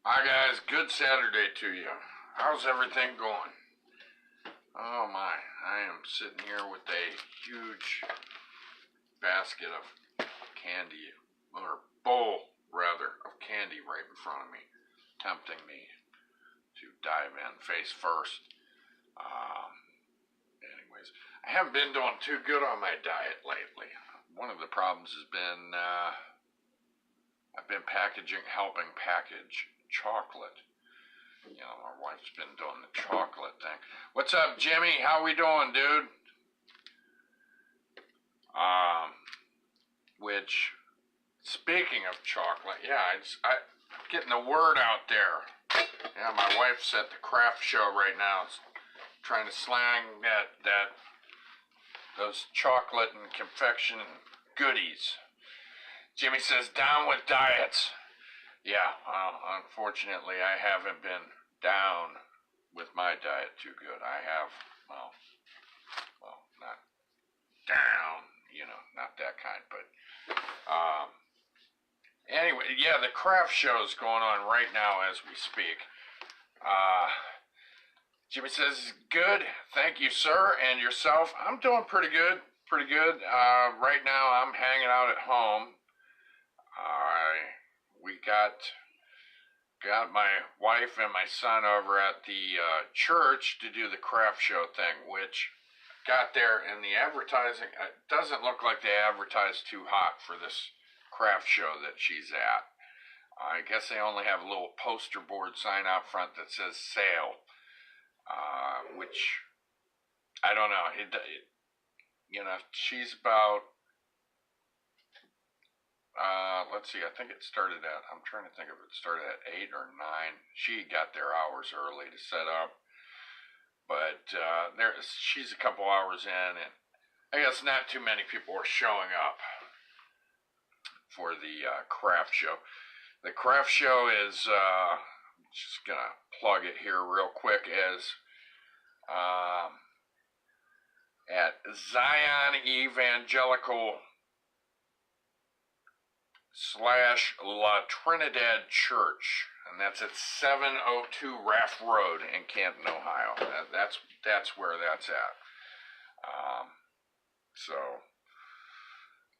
Hi guys, good Saturday to you. How's everything going? Oh my, I am sitting here with a huge basket of candy, or bowl rather, of candy right in front of me, tempting me to dive in face first. Anyways, I haven't been doing too good on my diet lately. One of the problems has been I've been helping package chocolate. You know, my wife's been doing the chocolate thing. What's up, Jimmy? How we doing, dude? Which, speaking of chocolate, yeah, I'm getting the word out there. Yeah, my wife's at the craft show right now, trying to slang those chocolate and confection goodies. Jimmy says, down with diets. Yeah, well, unfortunately, I haven't been down with my diet too good. I have, well, not down, not that kind, but, anyway, yeah, the craft show is going on right now as we speak. Jimmy says, good, thank you, sir, and yourself? I'm doing pretty good. Right now, I'm hanging out at home. We got my wife and my son over at the church to do the craft show thing, which got there, and the advertising, it doesn't look like they advertised too hot for this craft show that she's at. I guess they only have a little poster board sign out front that says sale, which, I don't know, she's about, let's see, I think it started at, I'm trying to think if it started at 8 or 9. She got there hours early to set up, but she's a couple hours in, and I guess not too many people are showing up for the craft show. The craft show is, just gonna plug it here real quick, is at Zion Evangelical / La Trinidad Church, and that's at 702 Raft Road in Canton, Ohio. That's where that's at. So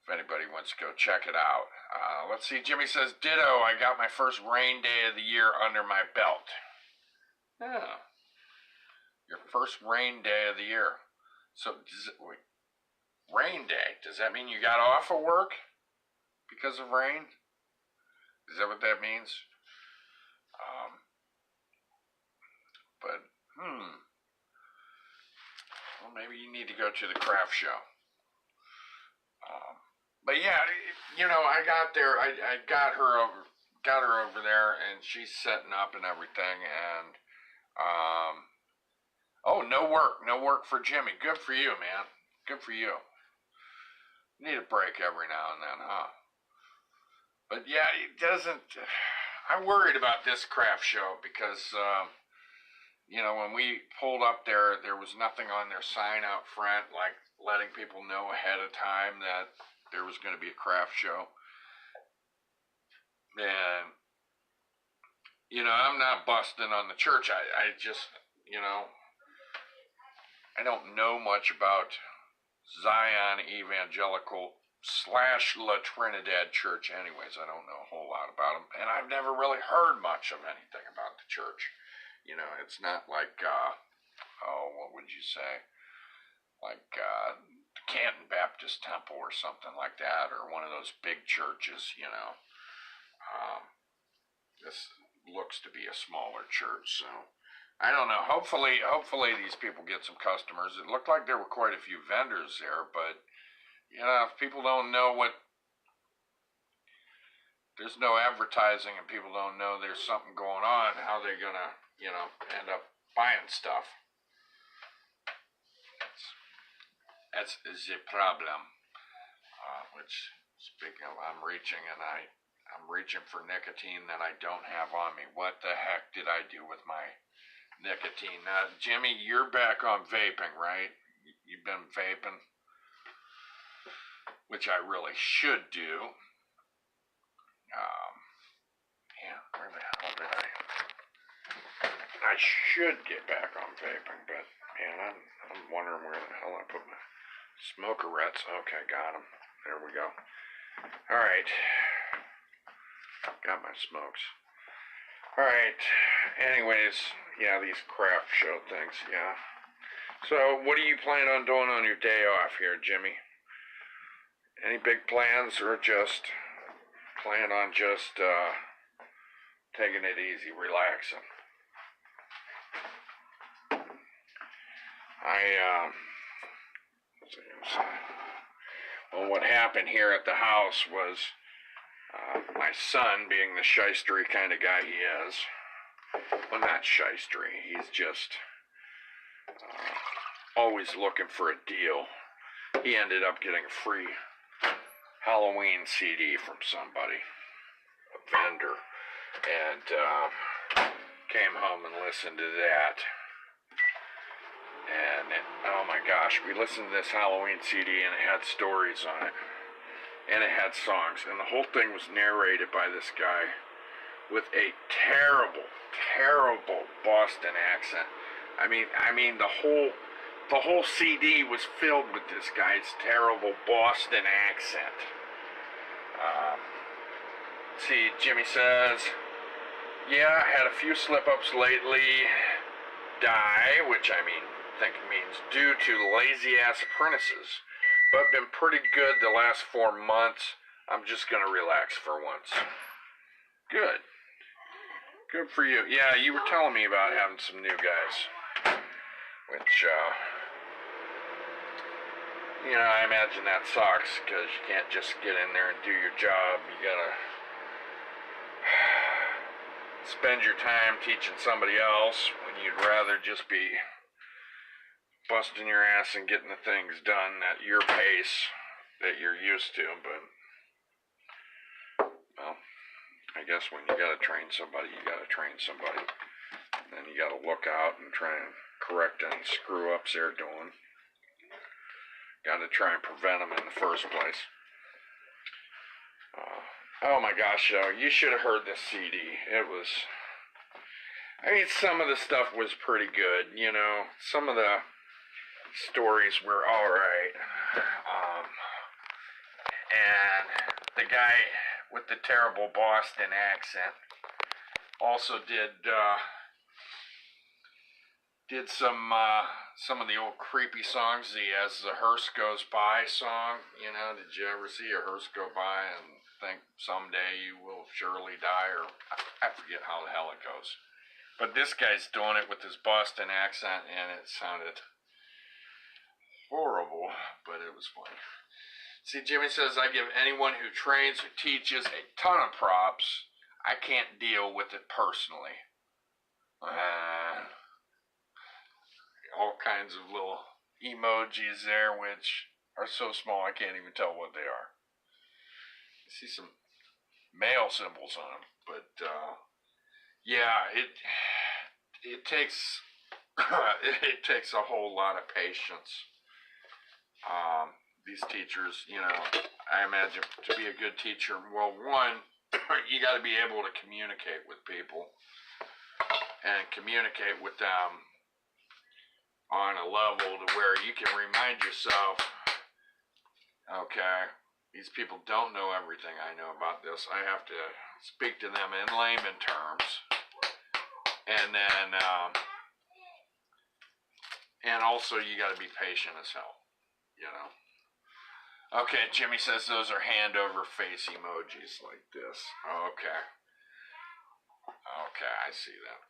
if anybody wants to go check it out. Let's see, Jimmy says, ditto, I got my first rain day of the year under my belt. Yeah. Your first rain day of the year. So, rain day, does that mean you got off of work because of rain? Is that what that means? Well, maybe you need to go to the craft show. But yeah, I got there. I got her over there, and she's setting up and everything. And no work for Jimmy. Good for you, man. Good for you. Need a break every now and then, huh? But yeah, it doesn't. I'm worried about this craft show because, when we pulled up there was nothing on their sign out front, like letting people know ahead of time that there was going to be a craft show. And, I'm not busting on the church. I just, I don't know much about Zion Evangelical / La Trinidad Church anyways. I don't know a whole lot about them, and I've never really heard much of anything about the church. It's not like, what would you say? Like, Canton Baptist Temple or something like that, or one of those big churches, this looks to be a smaller church, so I don't know. Hopefully these people get some customers. It looked like there were quite a few vendors there, but if people don't know there's no advertising and people don't know there's something going on, how they're gonna, end up buying stuff. That's the problem. Which, speaking of, I'm reaching for nicotine that I don't have on me. What the heck did I do with my nicotine? Now, Jimmy, you're back on vaping, right? You've been vaping, which I really should do. Where the hell did I I should get back on vaping, but man, I'm wondering where the hell I put my smokerettes. Okay, got them. There we go. All right, got my smokes. All right. Anyways, yeah, these craft show things. Yeah. So, what do you plan on doing on your day off here, Jimmy? Any big plans, or just plan on just taking it easy, relaxing? What's I gonna say? Well, what happened here at the house was my son, being the shystery kind of guy he is, well, not shystery, he's just always looking for a deal. He ended up getting a free Halloween CD from somebody, a vendor, and came home and listened to that. And oh my gosh, we listened to this Halloween CD and it had stories on it. And it had songs. And the whole thing was narrated by this guy with a terrible, terrible Boston accent. I mean the whole CD was filled with this guy's terrible Boston accent. See, Jimmy says, yeah, I had a few slip-ups lately. Die, which I think means due to lazy-ass apprentices, but been pretty good the last 4 months. I'm just gonna relax for once. Good. Good for you. Yeah, you were telling me about having some new guys, which, I imagine that sucks, because you can't just get in there and do your job. You gotta spend your time teaching somebody else when you'd rather just be busting your ass and getting the things done at your pace that you're used to. But, well, I guess when you gotta train somebody, you gotta train somebody. And then you gotta look out and try and correct any screw-ups they're doing. Gotta try and prevent them in the first place. Oh my gosh, you should have heard this CD. It was, some of the stuff was pretty good, Some of the stories were alright. And the guy with the terrible Boston accent also did some of the old creepy songs. The As the Hearse Goes By song, did you ever see a hearse go by and think someday you will surely die, or I forget how the hell it goes. But this guy's doing it with his Boston accent, and it sounded horrible, but it was funny. See, Jimmy says, I give anyone who trains or teaches a ton of props. I can't deal with it personally. All kinds of little emojis there, which are so small I can't even tell what they are. You see some male symbols on them, but yeah, it takes it takes a whole lot of patience. These teachers, I imagine to be a good teacher, well, one, you got to be able to communicate with people and communicate with them on a level to where you can remind yourself, okay, these people don't know everything I know about this. I have to speak to them in layman terms. And then, and also you got to be patient as hell, Okay, Jimmy says those are hand over face emojis like this. Okay. Okay, I see that.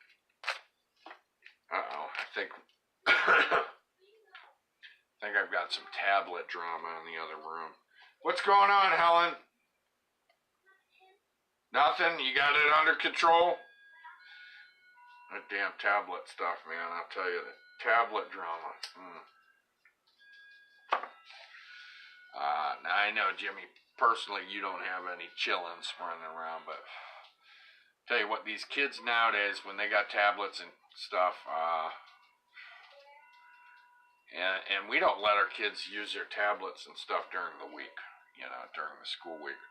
Uh-oh, I think I've got some tablet drama in the other room. What's going on, Helen? Nothing? You got it under control? That damn tablet stuff, man. I'll tell you, the tablet drama. Now I know, Jimmy, personally, you don't have any chillins running around, but tell you what, these kids nowadays, when they got tablets and stuff, and we don't let our kids use their tablets and stuff during the week, during the school week,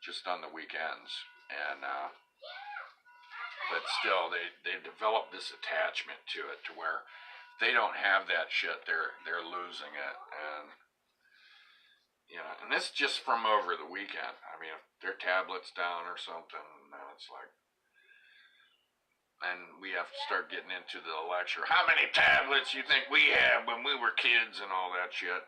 just on the weekends. And but still, they develop this attachment to it to where they don't have that shit, they're losing it. And and this is just from over the weekend. I mean, if their tablet's down or something, it's like, and we have to start getting into the lecture. How many tablets you think we had when we were kids and all that shit?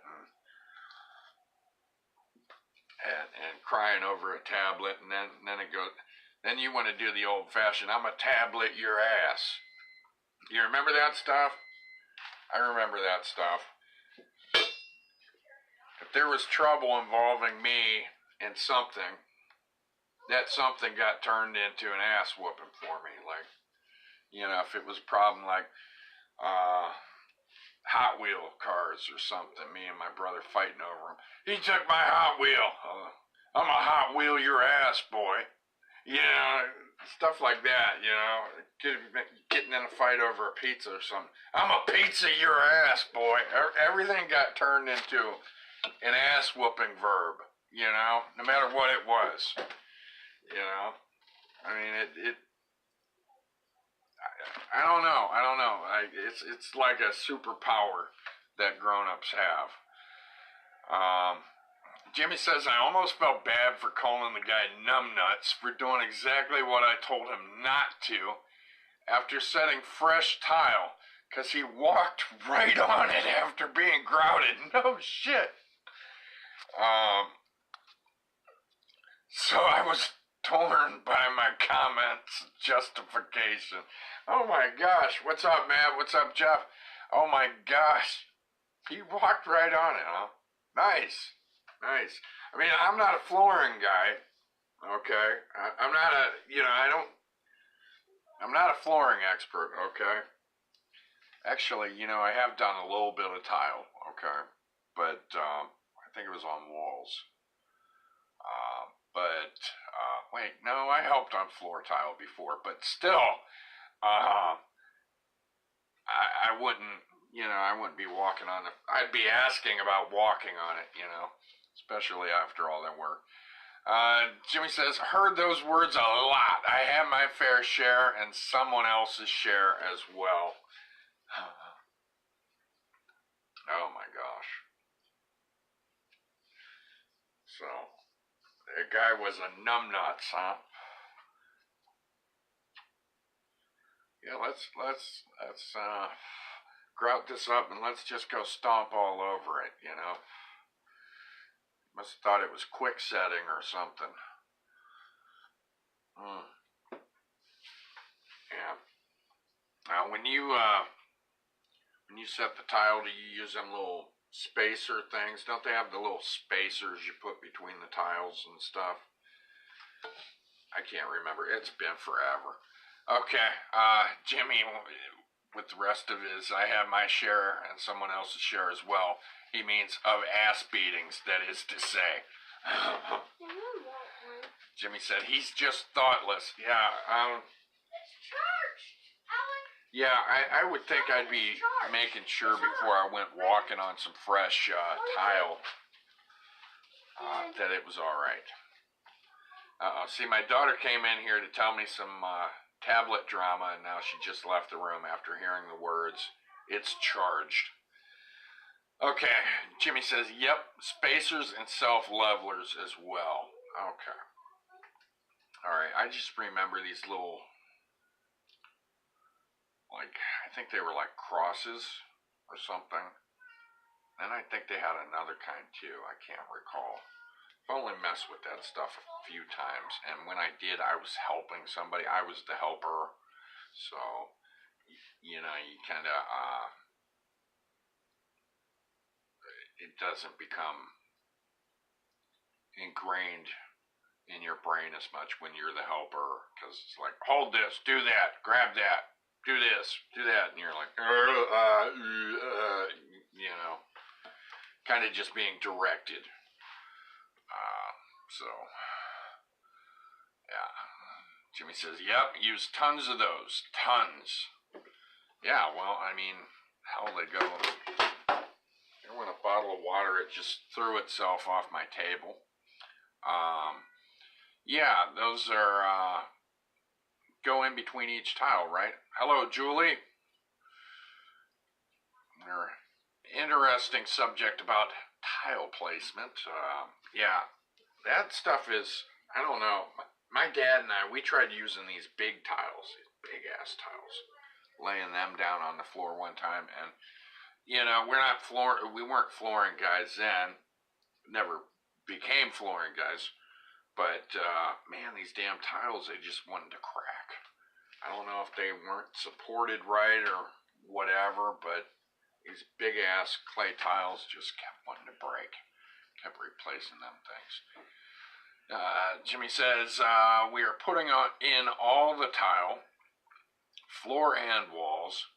And crying over a tablet, and then it goes. Then you want to do the old-fashioned, I'm a tablet your ass. You remember that stuff? I remember that stuff. If there was trouble involving me in something, that something got turned into an ass whooping for me. Like, if it was a problem like Hot Wheel cars or something, me and my brother fighting over them. He took my Hot Wheel. I'm a Hot Wheel your ass, boy. Stuff like that, getting in a fight over a pizza or something. I'm a pizza your ass, boy. Everything got turned into an ass whooping verb, no matter what it was. I mean, I don't know. It's like a superpower that grown-ups have. Jimmy says, I almost felt bad for calling the guy numbnuts for doing exactly what I told him not to after setting fresh tile, because he walked right on it after being grouted. No shit. So I was torn by my comments justification. Oh my gosh. What's up, Matt? What's up, Jeff? Oh my gosh. He walked right on it, huh? Nice. I mean, I'm not a flooring guy, okay? I'm not I'm not a flooring expert, okay? Actually, I have done a little bit of tile, okay? But, I think it was on walls. Wait, no, I helped on floor tile before, but still, I wouldn't, I wouldn't be walking on it. I'd be asking about walking on it, especially after all that work. Jimmy says, heard those words a lot. I have my fair share and someone else's share as well. Oh my gosh. So, the guy was a numbnuts, huh? Yeah, let's grout this up and let's just go stomp all over it, Must have thought it was quick setting or something. Yeah. Now, when you set the tile, do you use them little spacer things? Don't they have the little spacers you put between the tiles and stuff? I can't remember. It's been forever. Okay, Jimmy, with the rest of his, I have my share and someone else's share as well. He means of ass beatings, that is to say. Jimmy said, he's just thoughtless. Yeah, it's charged, Alan. Yeah, I would think I'd be making sure before I went walking on some fresh tile that it was all right. See, my daughter came in here to tell me some tablet drama, and now she just left the room after hearing the words, it's charged. Okay, Jimmy says, yep, spacers and self-levelers as well. Okay. Alright, I just remember these little, like, I think they were like crosses or something. And I think they had another kind too, I can't recall. I've only messed with that stuff a few times, and when I did, I was helping somebody. I was the helper, so, you kind of, it doesn't become ingrained in your brain as much when you're the helper, because it's like, hold this, do that, grab that, do this, do that, and you're like, kind of just being directed. So, yeah. Jimmy says, yep, use tons of those. Tons. Yeah, well, I mean, hell, they go. There went a bottle of water, it just threw itself off my table. Yeah, those are go in between each tile, right? Hello, Julie. Interesting subject about tile placement. Yeah, that stuff is, I don't know. My dad and I, we tried using these big tiles, these big ass tiles, laying them down on the floor one time, and you know, we weren't flooring guys then, never became flooring guys, but man, these damn tiles, they just wanted to crack. I don't know if they weren't supported right or whatever, but these big ass clay tiles just kept wanting to break. Kept replacing them things. Jimmy says, we are putting in all the tile, floor and walls,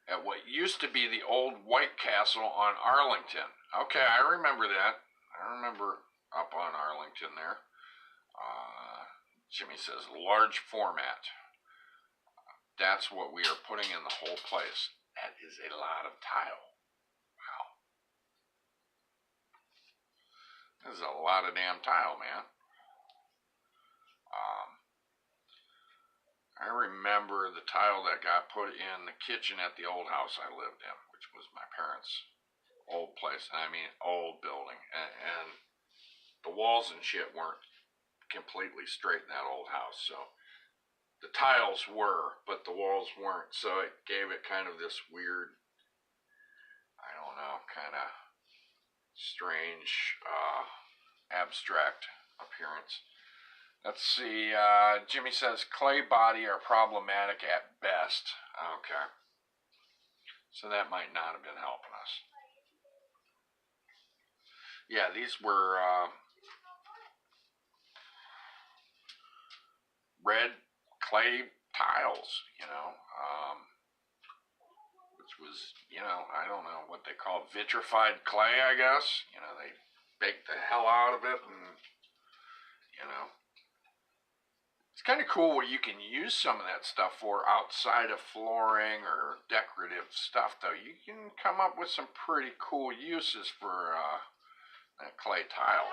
at what used to be the old White Castle on Arlington. Okay, I remember that. I remember up on Arlington there. Jimmy says, large format. That's what we are putting in the whole place. That is a lot of tile. Wow. This is a lot of damn tile, man. I remember the tile that got put in the kitchen at the old house I lived in, which was my parents' old place. I mean, old building. And the walls and shit weren't completely straight in that old house. So the tiles were, but the walls weren't. So it gave it kind of this weird, I don't know, kind of strange, abstract appearance. Let's see, Jimmy says clay body are problematic at best. Okay. So that might not have been helping us. Yeah, these were red clay tiles, you know, which was, you know, I don't know what they call vitrified clay, I guess. You know, they baked the hell out of it and, you know. It's kind of cool what you can use some of that stuff for outside of flooring or decorative stuff, though. You can come up with some pretty cool uses for that clay tile.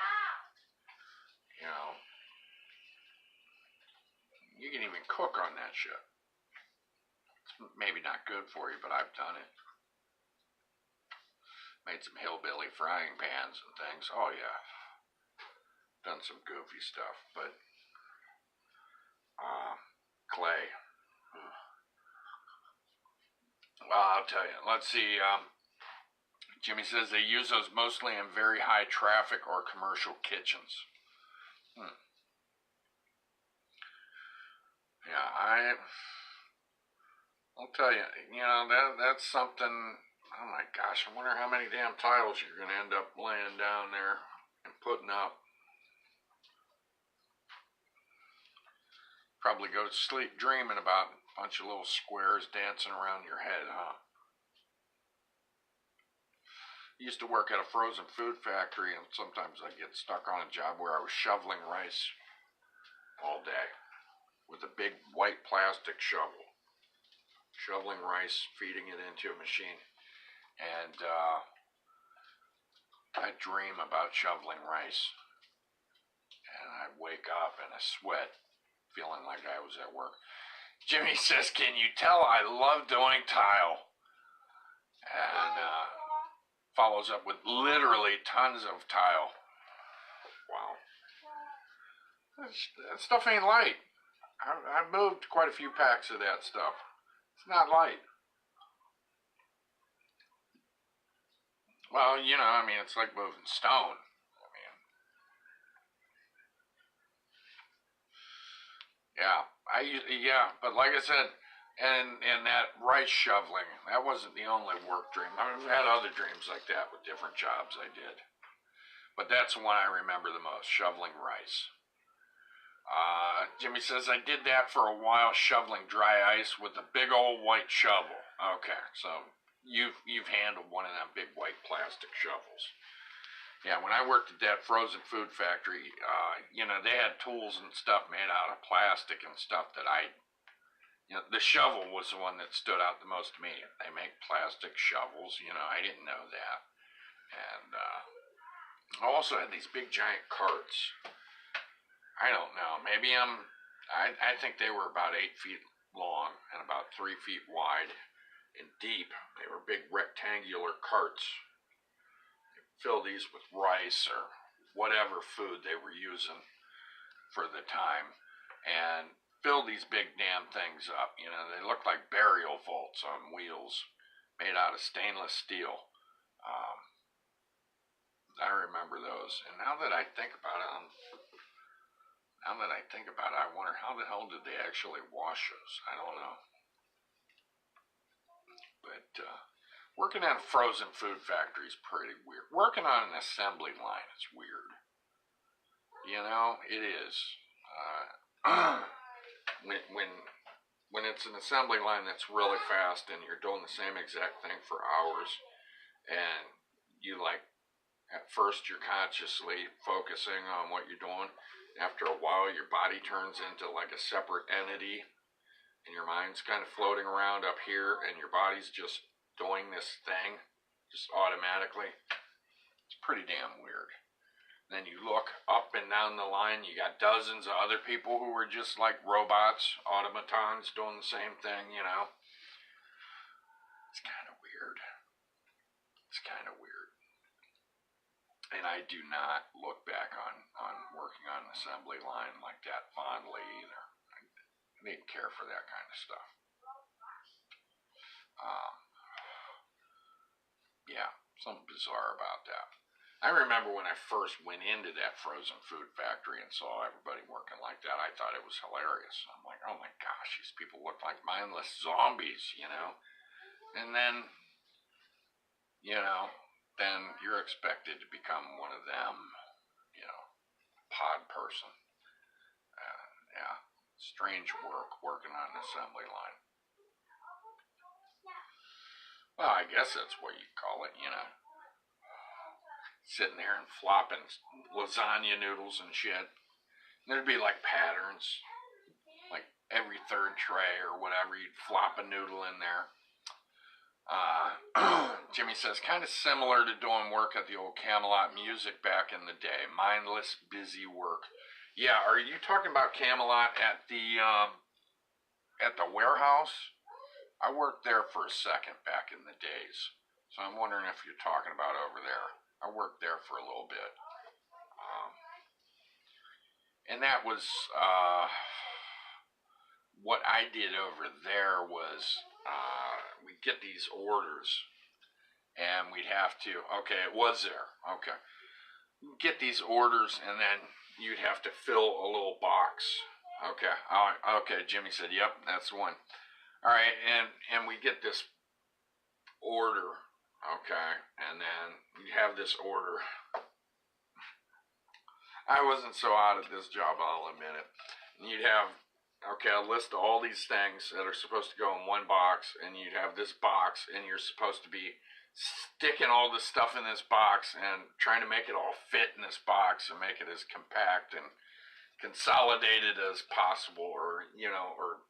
You know, you can even cook on that shit. It's maybe not good for you, but I've done it. Made some hillbilly frying pans and things. Oh, yeah. Done some goofy stuff, but clay. Well, I'll tell you. Let's see. Jimmy says they use those mostly in very high traffic or commercial kitchens. Yeah, I'll tell you. You know, that's something. Oh my gosh, I wonder how many damn tiles you're going to end up laying down there and putting up. Probably go to sleep dreaming about a bunch of little squares dancing around your head, huh? I used to work at a frozen food factory, and sometimes I'd get stuck on a job where I was shoveling rice all day with a big white plastic shovel. Shoveling rice, feeding it into a machine. And I'd dream about shoveling rice. And I'd wake up in a sweat, feeling like I was at work. Jimmy says, can you tell I love doing tile? And follows up with literally tons of tile. Wow. That stuff ain't light. I've moved quite a few packs of that stuff. It's not light. Well, you know, I mean, it's like moving stone. I mean, yeah, but like I said, and that rice shoveling, that wasn't the only work dream. I've had other dreams like that with different jobs I did. But that's the one I remember the most, shoveling rice. Jimmy says, I did that for a while, shoveling dry ice with a big old white shovel. Okay, so you've handled one of them big white plastic shovels. Yeah, when I worked at that frozen food factory, you know, they had tools and stuff made out of plastic and stuff that you know, the shovel was the one that stood out the most to me. They make plastic shovels, you know, I didn't know that. And I also had these big giant carts. I don't know, maybe I'm I think they were about 8 feet long and about 3 feet wide and deep. They were big rectangular carts. Fill these with rice or whatever food they were using for the time, and fill these big damn things up. You know, they look like burial vaults on wheels, made out of stainless steel. I remember those, and now that I think about it, I wonder how the hell did they actually wash those? I don't know. But working at a frozen food factory is pretty weird. Working on an assembly line is weird. You know, it is. When it's an assembly line that's really fast and you're doing the same exact thing for hours, and you like, at first you're consciously focusing on what you're doing. After a while, your body turns into like a separate entity, and your mind's kind of floating around up here, and your body's just doing this thing just automatically. It's pretty damn weird. Then you look up and down the line, you got dozens of other people who are just like robots, automatons doing the same thing, you know. It's kind of weird. It's kind of weird. And I do not look back on working on an assembly line like that fondly either. I didn't care for that kind of stuff. Yeah, something bizarre about that. I remember when I first went into that frozen food factory and saw everybody working like that, I thought it was hilarious. I'm like, oh my gosh, these people look like mindless zombies, you know? And then, you know, then you're expected to become one of them, you know, pod person. Yeah, strange working on an assembly line. Well, I guess that's what you call it, you know. Sitting there and flopping lasagna noodles and shit. And there'd be like patterns, like every third tray or whatever, you'd flop a noodle in there. Jimmy says, kind of similar to doing work at the old Camelot Music back in the day. Mindless, busy work. Yeah, are you talking about Camelot at the warehouse? I worked there for a second back in the days, so I'm wondering if you're talking about over there. I worked there for a little bit, and that was what I did over there was we'd get these orders, and we'd have to. Okay, it was there. Okay, get these orders, and then you'd have to fill a little box. Okay, okay. Jimmy said, "Yep, that's the one." All right, and we get this order, okay, and then you have this order. I wasn't so out at this job, I'll admit it. And you'd have, okay, a list of all these things that are supposed to go in one box, and you'd have this box, and you're supposed to be sticking all this stuff in this box and trying to make it all fit in this box and make it as compact and consolidated as possible, or, you know, or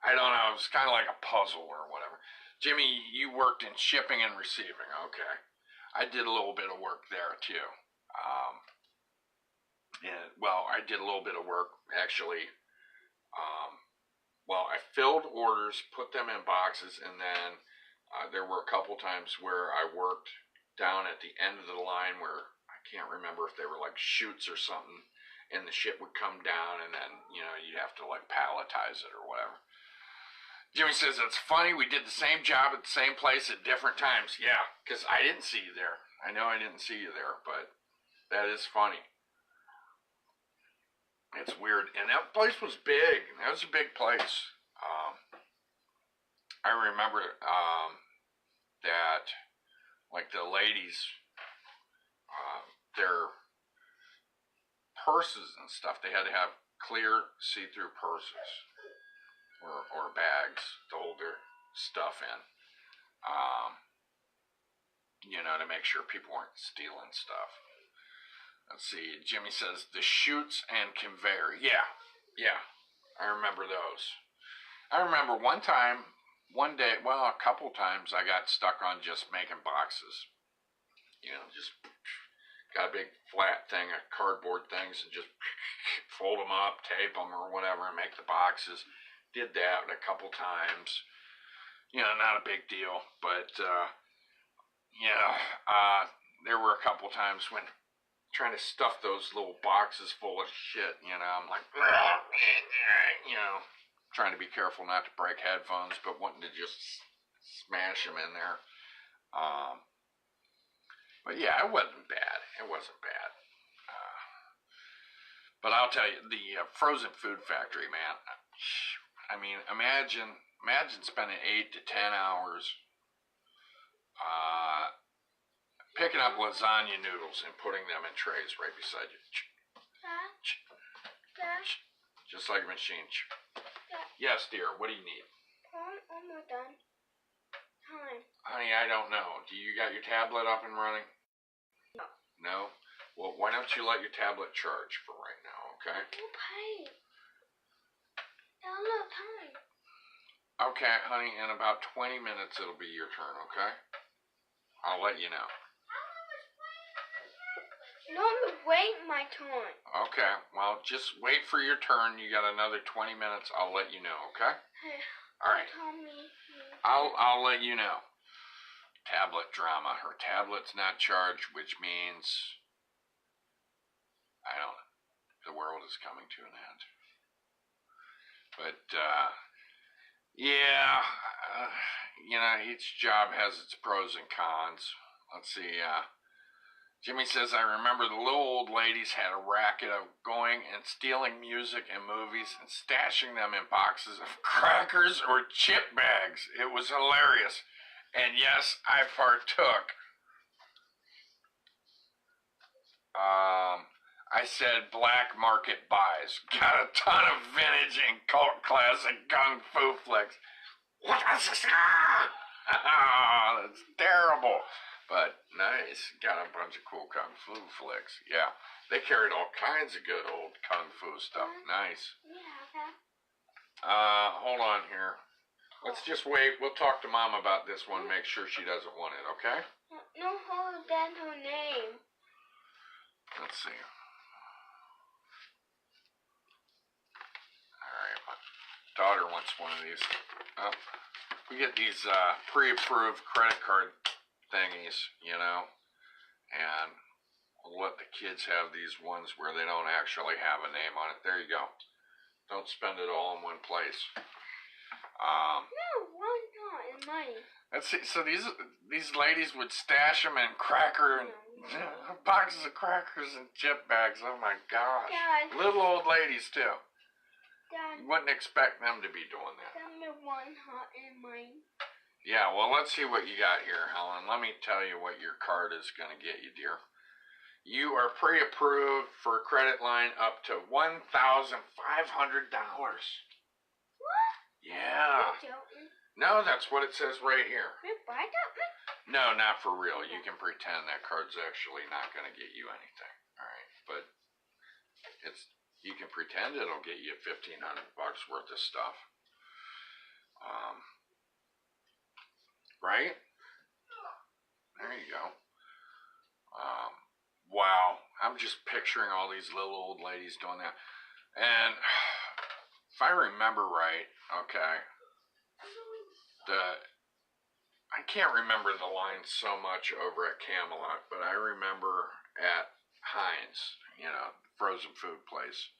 I don't know, it was kind of like a puzzle or whatever. Jimmy, you worked in shipping and receiving. Okay. I did a little bit of work there too. I did a little bit of work actually. I filled orders, put them in boxes, and then there were a couple times where I worked down at the end of the line where I can't remember if they were like chutes or something, and the shit would come down, and then, you know, you'd have to like palletize it or whatever. Jimmy says, it's funny, we did the same job at the same place at different times. Yeah, because I didn't see you there. I know I didn't see you there, but that is funny. It's weird. And that place was big. That was a big place. I remember that, like, the ladies, their purses and stuff, they had to have clear see-through purses. Or bags to hold their stuff in, you know, to make sure people weren't stealing stuff. Let's see, Jimmy says, the chutes and conveyor. Yeah, I remember those. I remember one day, well, a couple times I got stuck on just making boxes. You know, just got a big flat thing of cardboard things and just fold them up, tape them or whatever, and make the boxes. Did that a couple times. You know, not a big deal, but there were a couple times when trying to stuff those little boxes full of shit, you know, I'm like, you know, trying to be careful not to break headphones, but wanting to just smash them in there. But yeah, it wasn't bad. It wasn't bad. But I'll tell you, the frozen food factory, man. I mean, imagine spending 8 to 10 hours picking up lasagna noodles and putting them in trays right beside you. Dad, Just like a machine. Dad. Yes, dear. What do you need? I'm not done. Time. Honey, I don't know. Do you got your tablet up and running? No. No? Well, why don't you let your tablet charge for right now, okay? Okay. I don't have time. Okay, honey, in about 20 minutes it'll be your turn, okay? I'll let you know. No, wait my turn. Okay, well, just wait for your turn. You got another 20 minutes. I'll let you know, okay? Hey, All right. tell me. I'll let you know. Tablet drama. Her tablet's not charged, which means I don't know. The world is coming to an end. But yeah, you know, each job has its pros and cons. Let's see. Jimmy says, I remember the little old ladies had a racket of going and stealing music and movies and stashing them in boxes of crackers or chip bags. It was hilarious. And yes, I partook. I said black market buys. Got a ton of vintage and cult classic kung fu flicks. That's terrible. But nice. Got a bunch of cool kung fu flicks. Yeah. They carried all kinds of good old kung fu stuff. Nice. Yeah. Hold on here. Let's just wait. We'll talk to Mom about this one. Make sure she doesn't want it, okay? No, hold that her name. Let's see. Alright, my daughter wants one of these. Oh, we get these pre-approved credit card thingies, you know, and we'll let the kids have these ones where they don't actually have a name on it. There you go. Don't spend it all in one place. No, why not? In money. Let's see. So these ladies would stash them in cracker and boxes of crackers and chip bags. Oh my gosh. Dad. Little old ladies too. Dad. You wouldn't expect them to be doing that. Number one hot in mine. Yeah, well, let's see what you got here, Helen. Let me tell you what your card is going to get you, dear. You are pre-approved for a credit line up to $1,500. What? Yeah. You're joking. No, that's what it says right here. You buy that? No, not for real. You can pretend that card's actually not going to get you anything. All right, but you can pretend it'll get you $1,500 worth of stuff. Right? There you go. Wow, I'm just picturing all these little old ladies doing that. And if I remember right, okay, I can't remember the line so much over at Camelot, but I remember at Heinz, you know, frozen food place.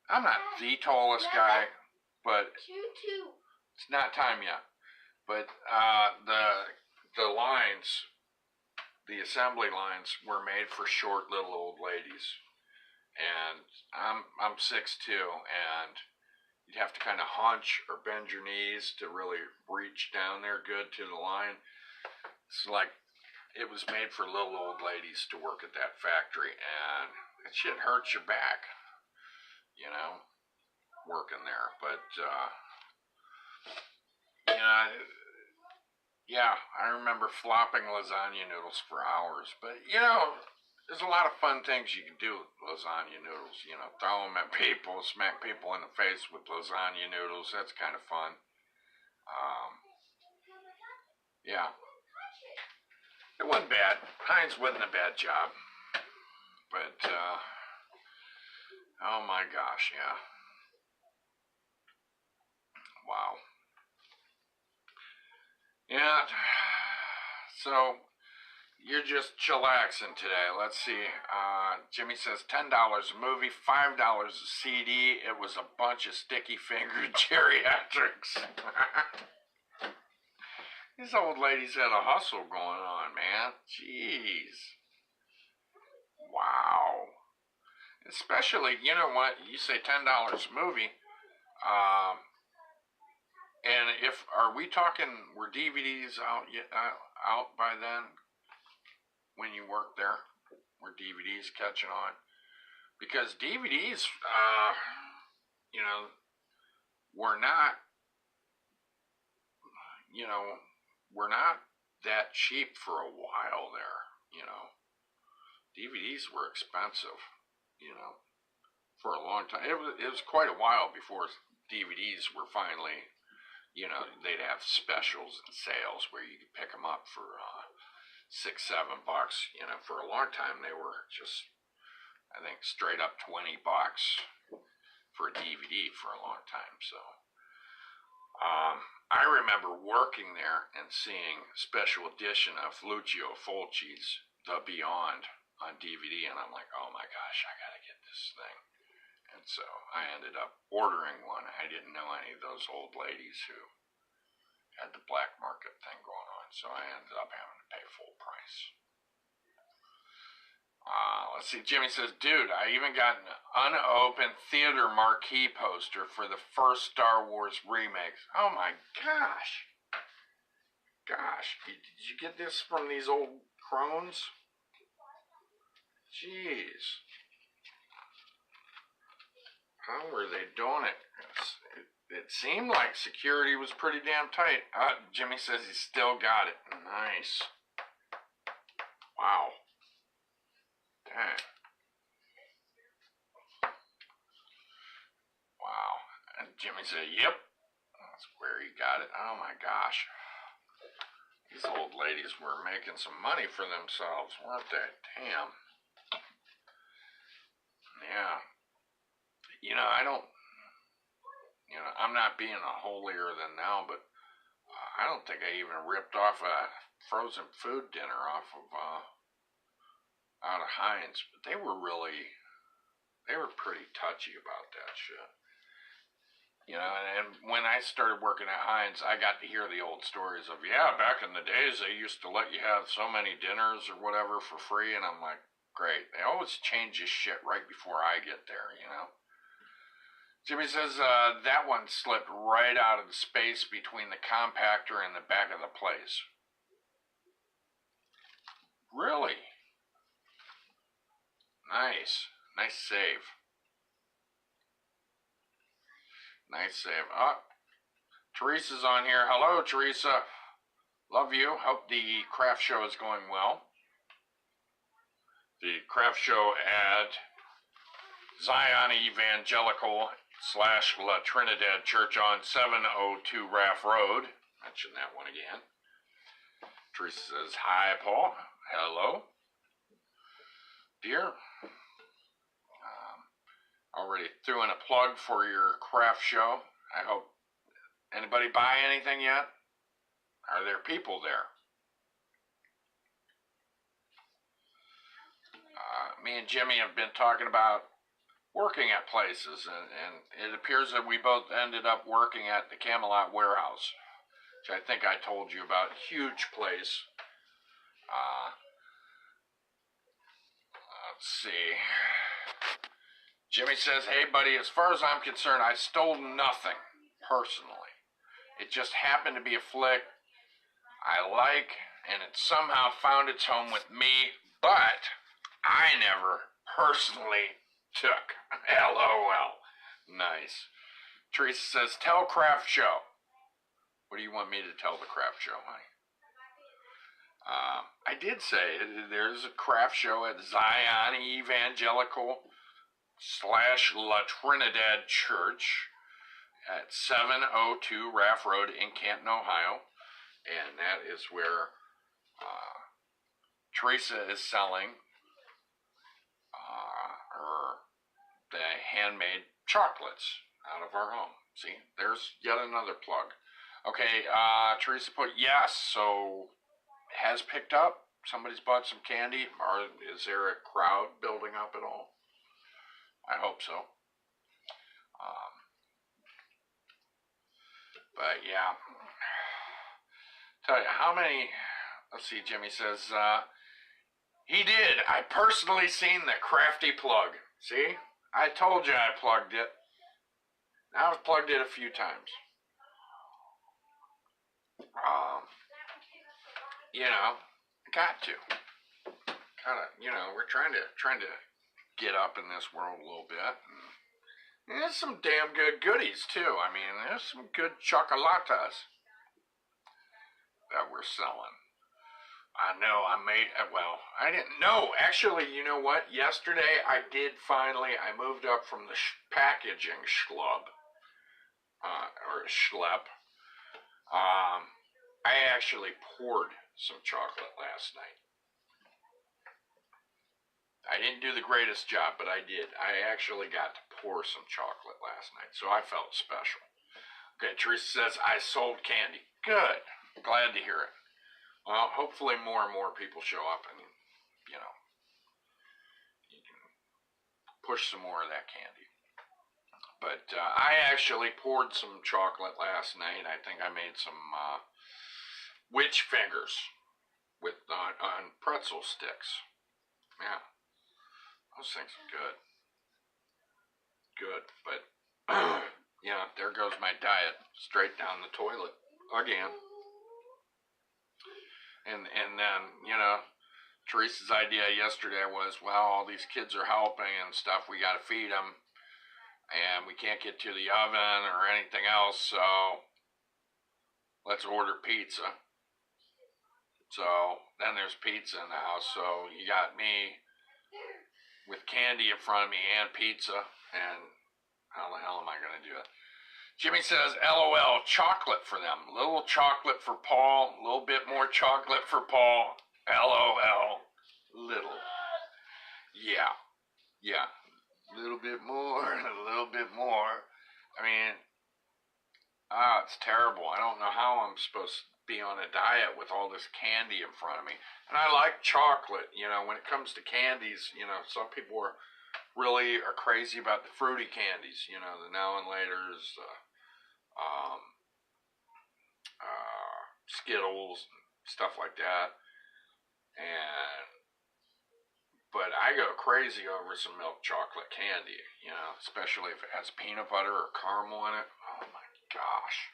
I'm not the tallest guy, but it's not time yet. But the lines, the assembly lines, were made for short little old ladies, and I'm 6'2", and you'd have to kind of hunch or bend your knees to really reach down there good to the line. It's like it was made for little old ladies to work at that factory, and it shit hurts your back, you know, working there. But you know, yeah, I remember flopping lasagna noodles for hours. But you know, there's a lot of fun things you can do with lasagna noodles. You know, throw them at people, smack people in the face with lasagna noodles. That's kind of fun. Yeah. It wasn't bad. Hines wasn't a bad job. But, oh my gosh, yeah. Wow. Yeah. So, you're just chillaxing today. Let's see. Jimmy says $10 a movie, $5 a CD. It was a bunch of sticky fingered geriatrics. These old ladies had a hustle going on, man. Jeez. Wow. Especially, you know what? You say $10 a movie. And are we talking, were DVDs out by then? When you worked there? Were DVDs catching on? Because DVDs, you know, were not, were not that cheap for a while there, DVDs were expensive, for a long time. It was quite a while before DVDs were finally, they'd have specials and sales where you could pick them up for $6, $7. For a long time they were just, I think, straight up $20 for a DVD for a long time. So I remember working there and seeing special edition of Lucio Fulci's The Beyond on DVD, and I'm like, oh my gosh, I gotta get this thing. And so I ended up ordering one. I didn't know any of those old ladies who had the black market thing going on, so I ended up having to pay full price. Let's see, Jimmy says, dude, I even got an unopened theater marquee poster for the first Star Wars remakes. Oh my gosh. Gosh, did you get this from these old crones? Jeez. How were they doing it? It seemed like security was pretty damn tight. Jimmy says he still got it. Nice. Wow. Dang. Wow. And Jimmy said, yep. That's where he got it. Oh my gosh. These old ladies were making some money for themselves, weren't they? Damn. Yeah. I'm not being a holier than thou, but I don't think I even ripped off a frozen food dinner off of out of Heinz, but they were pretty touchy about that shit. And when I started working at Heinz, I got to hear the old stories of, yeah, back in the days they used to let you have so many dinners or whatever for free, and I'm like, great. They always change this shit right before I get there, Jimmy says that one slipped right out of the space between the compactor and the back of the place. Really? Nice. Nice save. Nice save. Oh, Teresa's on here. Hello, Teresa. Love you. Hope the craft show is going well. The craft show at Zion Evangelical / La Trinidad Church on 702 Raff Road. Mention that one again. Teresa says, hi, Paul. Hello. Dear. Already threw in a plug for your craft show. I hope. Anybody buy anything yet? Are there people there? Me and Jimmy have been talking about working at places, and it appears that we both ended up working at the Camelot Warehouse, which I think I told you about. Huge place. Let's see. Jimmy says, hey buddy, as far as I'm concerned, I stole nothing, personally. It just happened to be a flick I like, and it somehow found its home with me, but I never personally took. LOL. Nice. Teresa says, tell craft show. What do you want me to tell the craft show, honey? I did say there's a craft show at Zion Evangelical / La Trinidad Church at 702 Raff Road in Canton, Ohio. And that is where Teresa is selling the handmade chocolates out of our home. See, there's yet another plug. Okay, Teresa put yes, so it has picked up. Somebody's bought some candy, or is there a crowd building up at all? I hope so. But yeah, tell you how many. Let's see. Jimmy says he did. I personally seen the crafty plug. See, I told you I plugged it. Now I've plugged it a few times. You know, got to. Kind of, you know, we're trying to get up in this world a little bit. And there's some damn good goodies too. I mean, there's some good chocolatas that we're selling. I know I made, well, I didn't know. Actually, you know what? Yesterday I moved up from the packaging schlub, or schlep. I actually poured some chocolate last night. I didn't do the greatest job, but I did. I actually got to pour some chocolate last night, so I felt special. Okay, Teresa says, I sold candy. Good. Glad to hear it. Well, hopefully more and more people show up and, you know, you can push some more of that candy. But I actually poured some chocolate last night. I think I made some witch fingers with on pretzel sticks. Yeah. Those things are good. Good, but yeah, there goes my diet straight down the toilet again. And then, you know, Teresa's idea yesterday was, well, all these kids are helping and stuff, we got to feed them, and we can't get to the oven or anything else, so let's order pizza. So then there's pizza in the house, so you got me with candy in front of me and pizza, and how the hell am I going to do it? Jimmy says, LOL, chocolate for them. Little chocolate for Paul, a little bit more chocolate for Paul. LOL, little. Yeah, a little bit more, a little bit more. I mean, it's terrible. I don't know how I'm supposed to be on a diet with all this candy in front of me. And I like chocolate, you know, when it comes to candies, you know, some people are crazy about the fruity candies, you know, the Now and Laters, Skittles, stuff like that. But I go crazy over some milk chocolate candy, you know, especially if it has peanut butter or caramel in it. Oh my gosh.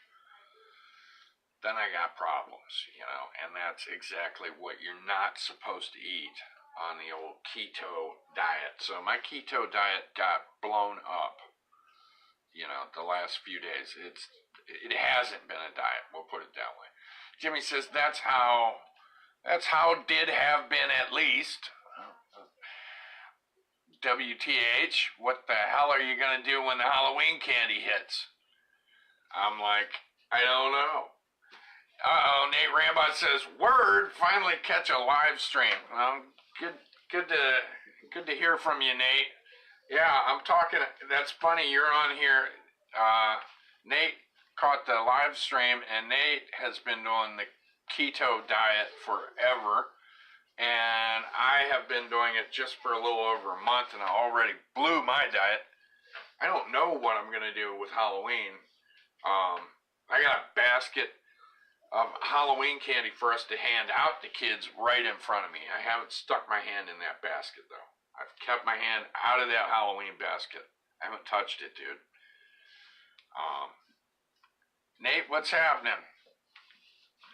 Then I got problems, you know, and that's exactly what you're not supposed to eat on the old keto diet. So my keto diet got blown up, you know, the last few days. It hasn't been a diet, we'll put it that way. Jimmy says that's how did have been at least. WTH, what the hell are you going to do when the Halloween candy hits? I'm like, I don't know. Nate Rambot says, word, finally catch a live stream. Well, good to hear from you, Nate. Yeah, I'm talking, that's funny, you're on here. Nate caught the live stream, and Nate has been doing the keto diet forever. And I have been doing it just for a little over a month, and I already blew my diet. I don't know what I'm going to do with Halloween. I got a basket of Halloween candy for us to hand out to kids right in front of me. I haven't stuck my hand in that basket, though. I've kept my hand out of that Halloween basket. I haven't touched it, dude. Nate, what's happening?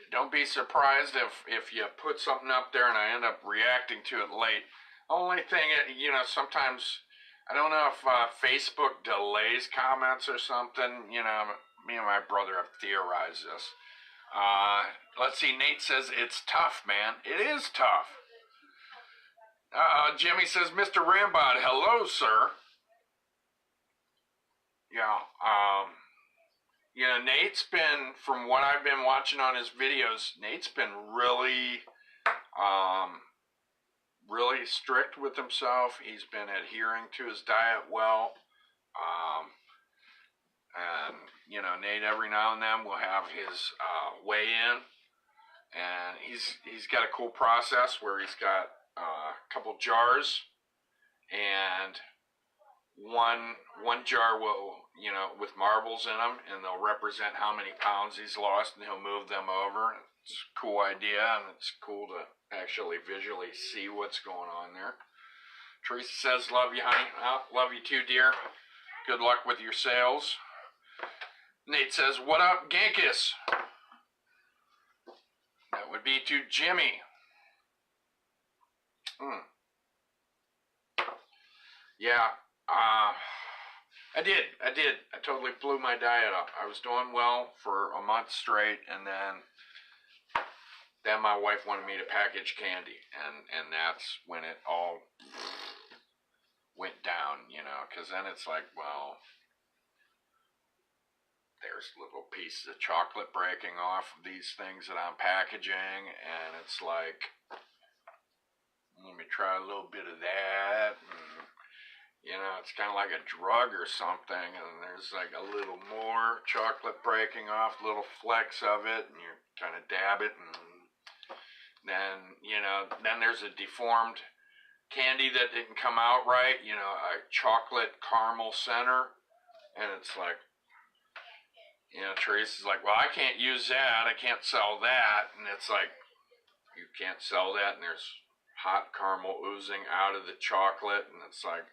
Don't be surprised if you put something up there and I end up reacting to it late. Only thing, you know, sometimes, I don't know if Facebook delays comments or something. You know, me and my brother have theorized this. Let's see, Nate says, it's tough, man. It is tough. Jimmy says, Mr. Rambod, hello, sir. Yeah, you know, Nate's been, from what I've been watching on his videos, Nate's been really really strict with himself. He's been adhering to his diet well. And, you know, Nate every now and then will have his weigh in. And he's got a cool process where he's got a couple jars, and one jar will, you know, with marbles in them, and they'll represent how many pounds he's lost, and he'll move them over. It's a cool idea, and it's cool to actually visually see what's going on there. Teresa says, love you, honey. Well, love you too, dear. Good luck with your sales. Nate says, what up, Genghis? That would be to Jimmy. Yeah, I did. I totally blew my diet up. I was doing well for a month straight, and then my wife wanted me to package candy, and that's when it all went down, you know, because then it's like, well, there's little pieces of chocolate breaking off of these things that I'm packaging, and it's like, let me try a little bit of that, and, you know, it's kind of like a drug or something, and there's like a little more chocolate breaking off, little flecks of it, and you kind of dab it, and then, you know, then there's a deformed candy that didn't come out right, you know, a chocolate caramel center, and it's like, you know, Teresa's like, well, I can't use that, I can't sell that, and it's like, you can't sell that, and there's hot caramel oozing out of the chocolate, and it's like,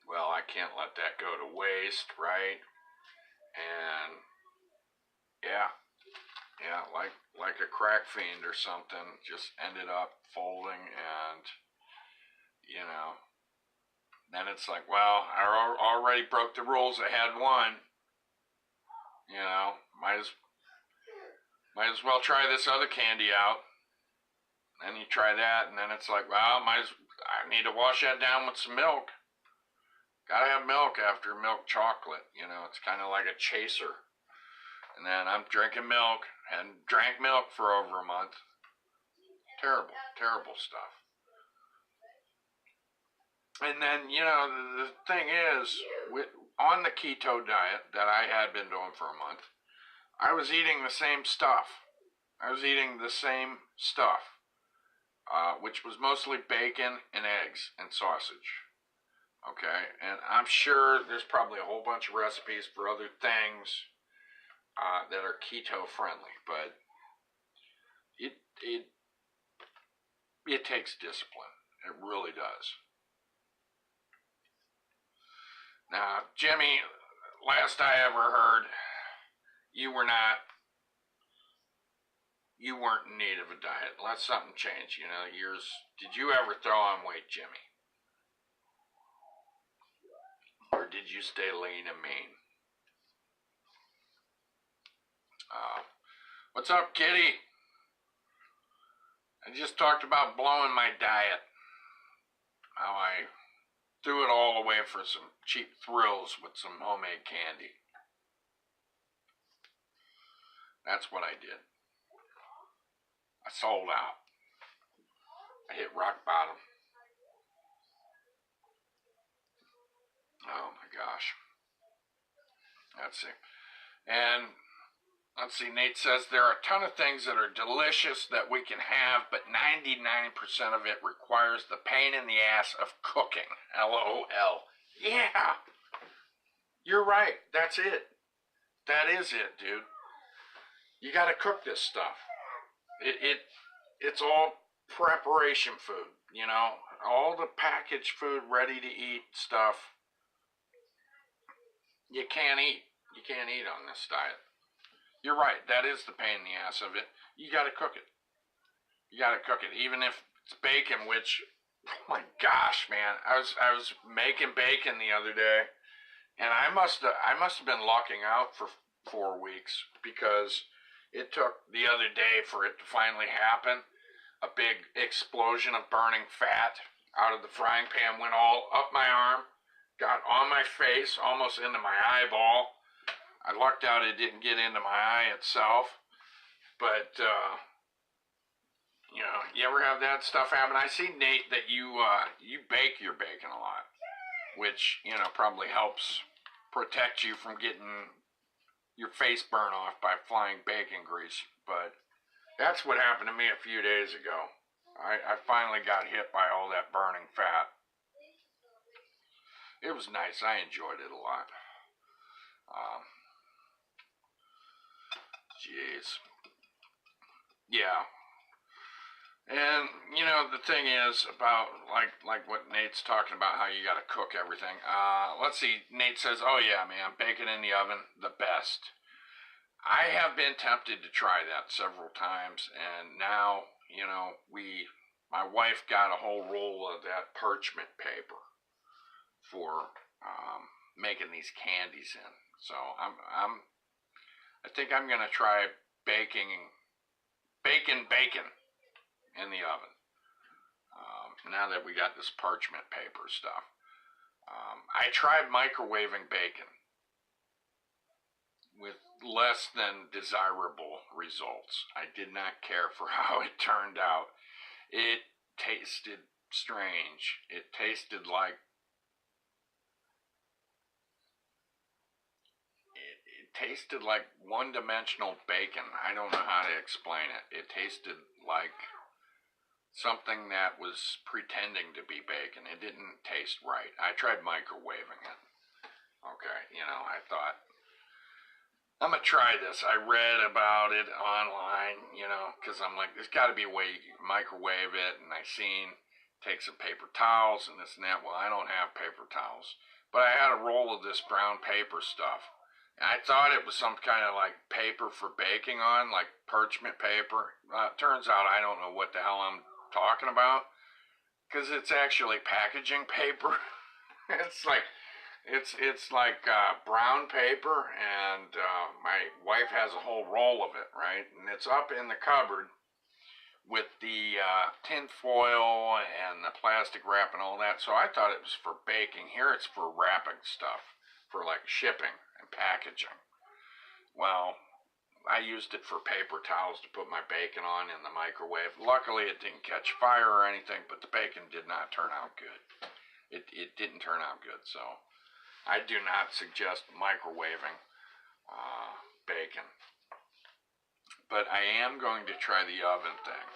well, I can't let that go to waste, right? And yeah, like a crack fiend or something, just ended up folding, and, you know, then it's like, well, I already broke the rules. I had one. You know, might as well try this other candy out. Then you try that, and then it's like, well, I need to wash that down with some milk. Gotta have milk after milk chocolate. You know, it's kind of like a chaser. And then I'm drinking milk, and drank milk for over a month. Terrible, terrible stuff. And then, you know, the thing is, on the keto diet that I had been doing for a month, I was eating the same stuff. Which was mostly bacon and eggs and sausage. Okay, and I'm sure there's probably a whole bunch of recipes for other things that are keto friendly, but it takes discipline. It really does. Now, Jimmy, last I ever heard, you weren't in need of a diet. Unless something changed, you know, did you ever throw on weight, Jimmy? Or did you stay lean and mean? What's up, Kitty? I just talked about blowing my diet. How I threw it all away for some cheap thrills with some homemade candy. That's what I did. I sold out. I hit rock bottom. Oh my gosh. Let's see. And let's see, Nate says there are a ton of things that are delicious that we can have, but 99% of it requires the pain in the ass of cooking. LOL. Yeah. You're right. That's it. That is it, dude. You got to cook this stuff. It's all preparation food, you know. All the packaged food, ready to eat stuff, you can't eat. You can't eat on this diet. You're right. That is the pain in the ass of it. You got to cook it. You got to cook it, even if it's bacon. Which, oh my gosh, man! I was making bacon the other day, and I must have been locking out for 4 weeks because it took the other day for it to finally happen. A big explosion of burning fat out of the frying pan went all up my arm, got on my face, almost into my eyeball. I lucked out it didn't get into my eye itself, but You know, you ever have that stuff happen? I see, Nate, that you bake your bacon a lot, which, you know, probably helps protect you from getting your face burn off by flying bacon grease. But that's what happened to me a few days ago. I finally got hit by all that burning fat. It was nice. I enjoyed it a lot. Jeez. Yeah. And you know the thing is about like what Nate's talking about, how you got to cook everything. Let's see. Nate says, "Oh yeah, man, bacon in the oven, the best." I have been tempted to try that several times, and now you know my wife got a whole roll of that parchment paper for making these candies in. So I think I'm gonna try baking bacon in the oven. Now that we got this parchment paper stuff, I tried microwaving bacon with less than desirable results. I did not care for how it turned out. It tasted strange. It tasted like one-dimensional bacon. I don't know how to explain it. It tasted like something that was pretending to be bacon. It didn't taste right. I tried microwaving it. Okay, you know, I thought, I'm gonna try this. I read about it online, you know, because I'm like, there's got to be a way you can microwave it. And I seen take some paper towels and this and that. Well, I don't have paper towels, but I had a roll of this brown paper stuff. And I thought it was some kind of like paper for baking on, like parchment paper. Turns out I don't know what the hell I'm talking about, because it's actually packaging paper. it's like brown paper, and my wife has a whole roll of it, right? And it's up in the cupboard with the tin foil and the plastic wrap and all that. So I thought it was for baking. Here it's for wrapping stuff, for like shipping and packaging. Well, I used it for paper towels to put my bacon on in the microwave. Luckily, it didn't catch fire or anything, but the bacon did not turn out good. It didn't turn out good, so I do not suggest microwaving bacon. But I am going to try the oven thing.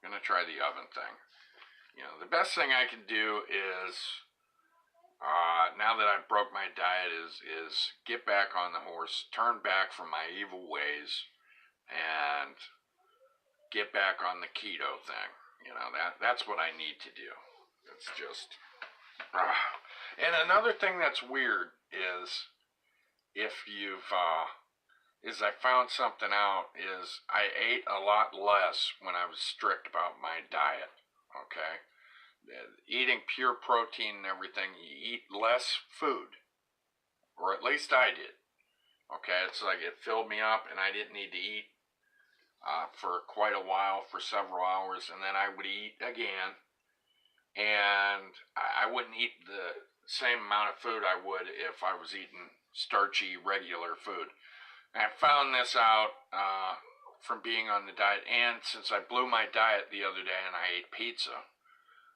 I'm going to try the oven thing. You know, the best thing I can do is, now that I've broke my diet, is get back on the horse, turn back from my evil ways, and get back on the keto thing. You know, that's what I need to do. It's just, and another thing that's weird is, if you've, is I found something out, is I ate a lot less when I was strict about my diet, okay? Eating pure protein and everything, you eat less food, or at least I did, okay? It's like it filled me up, and I didn't need to eat for quite a while, for several hours, and then I would eat again, and I wouldn't eat the same amount of food I would if I was eating starchy, regular food. And I found this out from being on the diet, and since I blew my diet the other day and I ate pizza,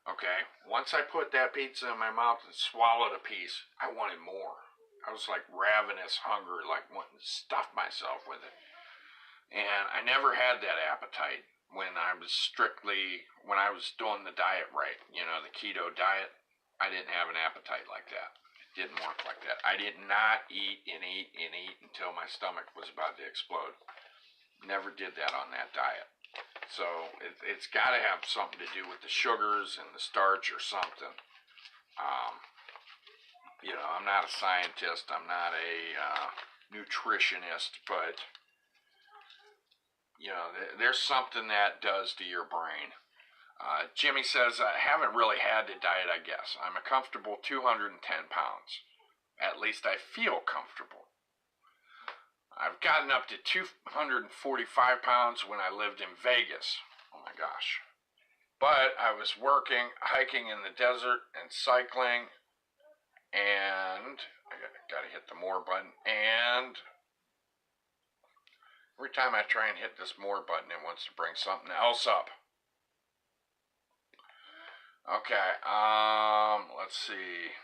okay, once I put that pizza in my mouth and swallowed a piece, I wanted more. I was like ravenous hunger, like wanting to stuff myself with it. And I never had that appetite when I was doing the diet right, you know, the keto diet. I didn't have an appetite like that. Didn't work like that. I did not eat and eat and eat until my stomach was about to explode. Never did that on that diet. So it's got to have something to do with the sugars and the starch or something. You know, I'm not a scientist. I'm not a nutritionist, but you know, there's something that does to your brain. Jimmy says, I haven't really had the diet, I guess. I'm a comfortable 210 pounds. At least I feel comfortable. I've gotten up to 245 pounds when I lived in Vegas. Oh my gosh. But I was working, hiking in the desert, and cycling, and I gotta hit the more button, and Every time I try and hit this more button, it wants to bring something else up. Okay, let's see.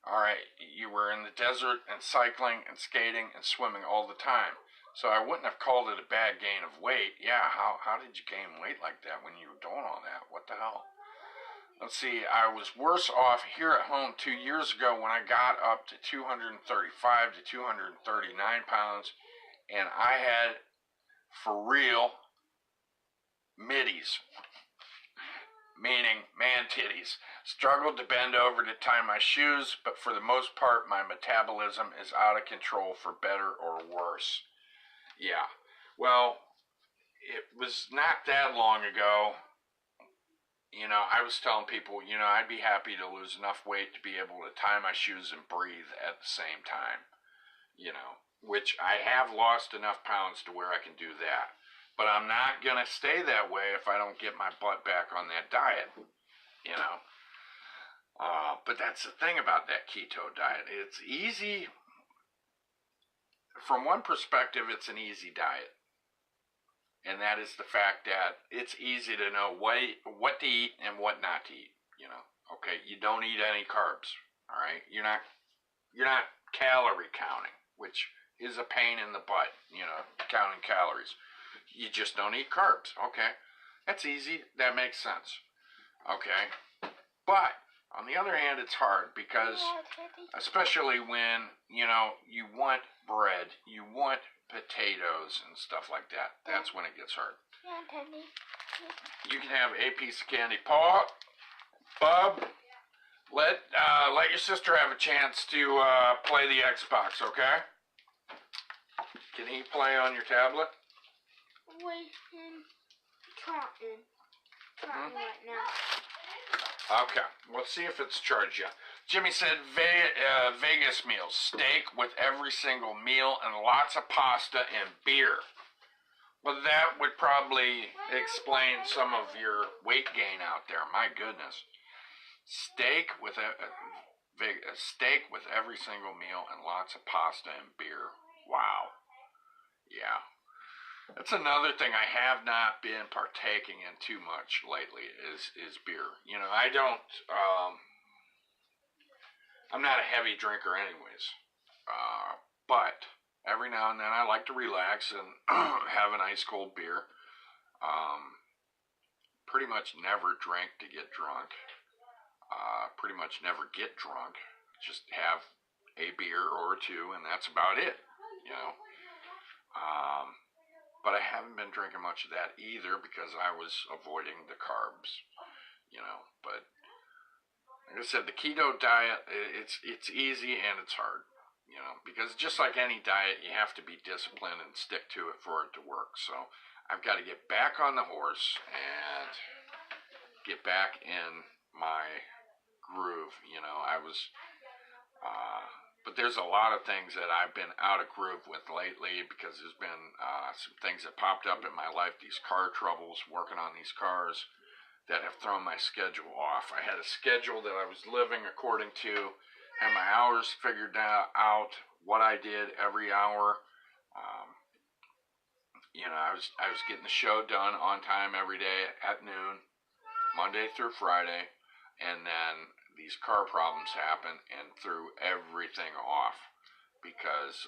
Alright, you were in the desert and cycling and skating and swimming all the time. So I wouldn't have called it a bad gain of weight. Yeah, how did you gain weight like that when you were doing all that? What the hell? Let's see, I was worse off here at home 2 years ago when I got up to 235 to 239 pounds, and I had, for real, middies, meaning man titties. Struggled to bend over to tie my shoes, but for the most part, my metabolism is out of control for better or worse. Yeah, well, it was not that long ago. You know, I was telling people, you know, I'd be happy to lose enough weight to be able to tie my shoes and breathe at the same time. You know, which I have lost enough pounds to where I can do that. But I'm not going to stay that way if I don't get my butt back on that diet, you know. But that's the thing about that keto diet. It's easy. From one perspective, it's an easy diet. And that is the fact that it's easy to know what to eat and what not to eat, you know. Okay, you don't eat any carbs, all right? You're not calorie counting, which is a pain in the butt, you know, counting calories. You just don't eat carbs, okay? That's easy, that makes sense, okay? But, on the other hand, it's hard because, especially when, you know, you want bread, you want potatoes and stuff like that. That's when it gets hard. You can have a piece of candy. Paul, Bub, let your sister have a chance to play the Xbox, okay? Can he play on your tablet? Wait, trying right now. Okay, let's see if it's charged yet. Jimmy said Vegas meals, steak with every single meal and lots of pasta and beer. Well, that would probably explain some of your weight gain out there. My goodness. Steak with steak with every single meal and lots of pasta and beer. Wow. Yeah. That's another thing I have not been partaking in too much lately is beer. You know, I'm not a heavy drinker anyways. But every now and then I like to relax and have an ice cold beer. Pretty much never drink to get drunk. Pretty much never get drunk. Just have a beer or two and that's about it, you know. But I haven't been drinking much of that either because I was avoiding the carbs, you know. But like I said, the keto diet, it's easy and it's hard, you know, because just like any diet, you have to be disciplined and stick to it for it to work. So I've got to get back on the horse and get back in my groove, you know. But there's a lot of things that I've been out of groove with lately because there's been some things that popped up in my life, these car troubles, working on these cars that have thrown my schedule off. I had a schedule that I was living according to, had my hours figured out, what I did every hour. You know, I was getting the show done on time every day at noon, Monday through Friday, and then these car problems happened and threw everything off because,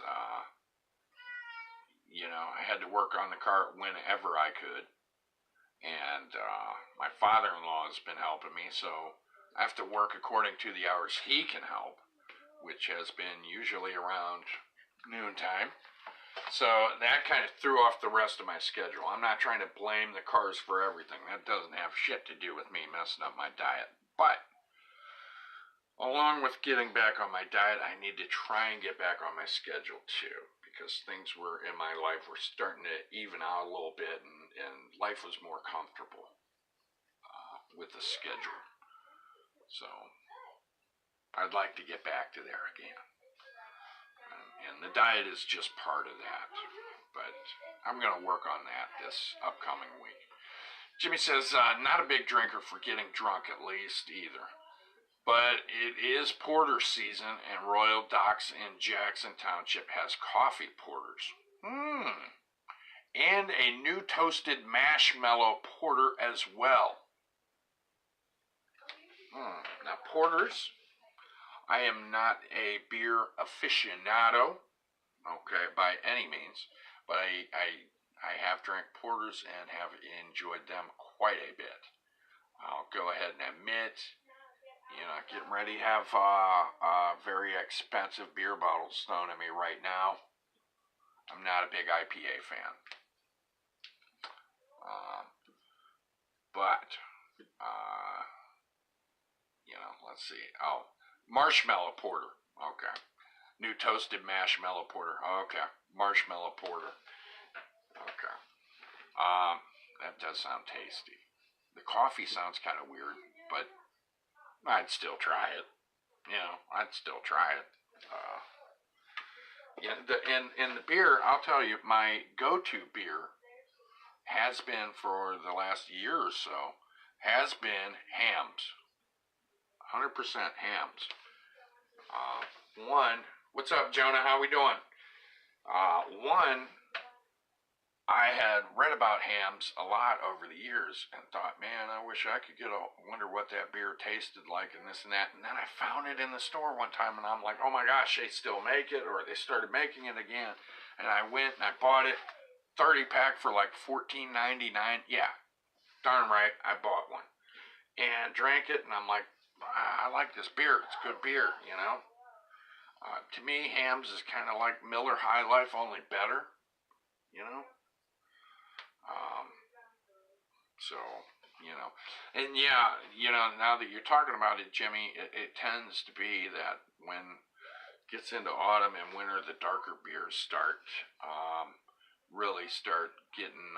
you know, I had to work on the car whenever I could. And my father-in-law has been helping me, so I have to work according to the hours he can help, which has been usually around noontime. So that kind of threw off the rest of my schedule. I'm not trying to blame the cars for everything. That doesn't have shit to do with me messing up my diet. But along with getting back on my diet, I need to try and get back on my schedule too, because things were in my life were starting to even out a little bit, and life was more comfortable with the schedule. So I'd like to get back to there again. And the diet is just part of that, but I'm going to work on that this upcoming week. Jimmy says, not a big drinker for getting drunk at least either. But it is porter season, and Royal Docks in Jackson Township has coffee porters. And a new toasted marshmallow porter as well. Now, porters, I am not a beer aficionado, okay, by any means, but I have drank porters and have enjoyed them quite a bit. I'll go ahead and admit, getting ready to have a very expensive beer bottles thrown at me right now. I'm not a big IPA fan. But, let's see. Oh, marshmallow porter. Okay. New toasted marshmallow porter. Okay. Marshmallow porter. Okay. That does sound tasty. The coffee sounds kind of weird, but I'd still try it. I'd still try it. In the beer, I'll tell you, my go-to beer has been for the last year or so, has been Hamm's. 100% Hamm's. What's up, Jonah? How we doing? I had read about Hamm's a lot over the years and thought, man, I wish I could wonder what that beer tasted like and this and that. And then I found it in the store one time and I'm like, oh my gosh, they still make it, or they started making it again. And I went and I bought it, 30-pack for like $14.99. Yeah, darn right, I bought one. And drank it and I'm like, I like this beer. It's good beer, To me, Hamm's is kind of like Miller High Life, only better, And now that you're talking about it, Jimmy, it tends to be that when it gets into autumn and winter, the darker beers really start getting,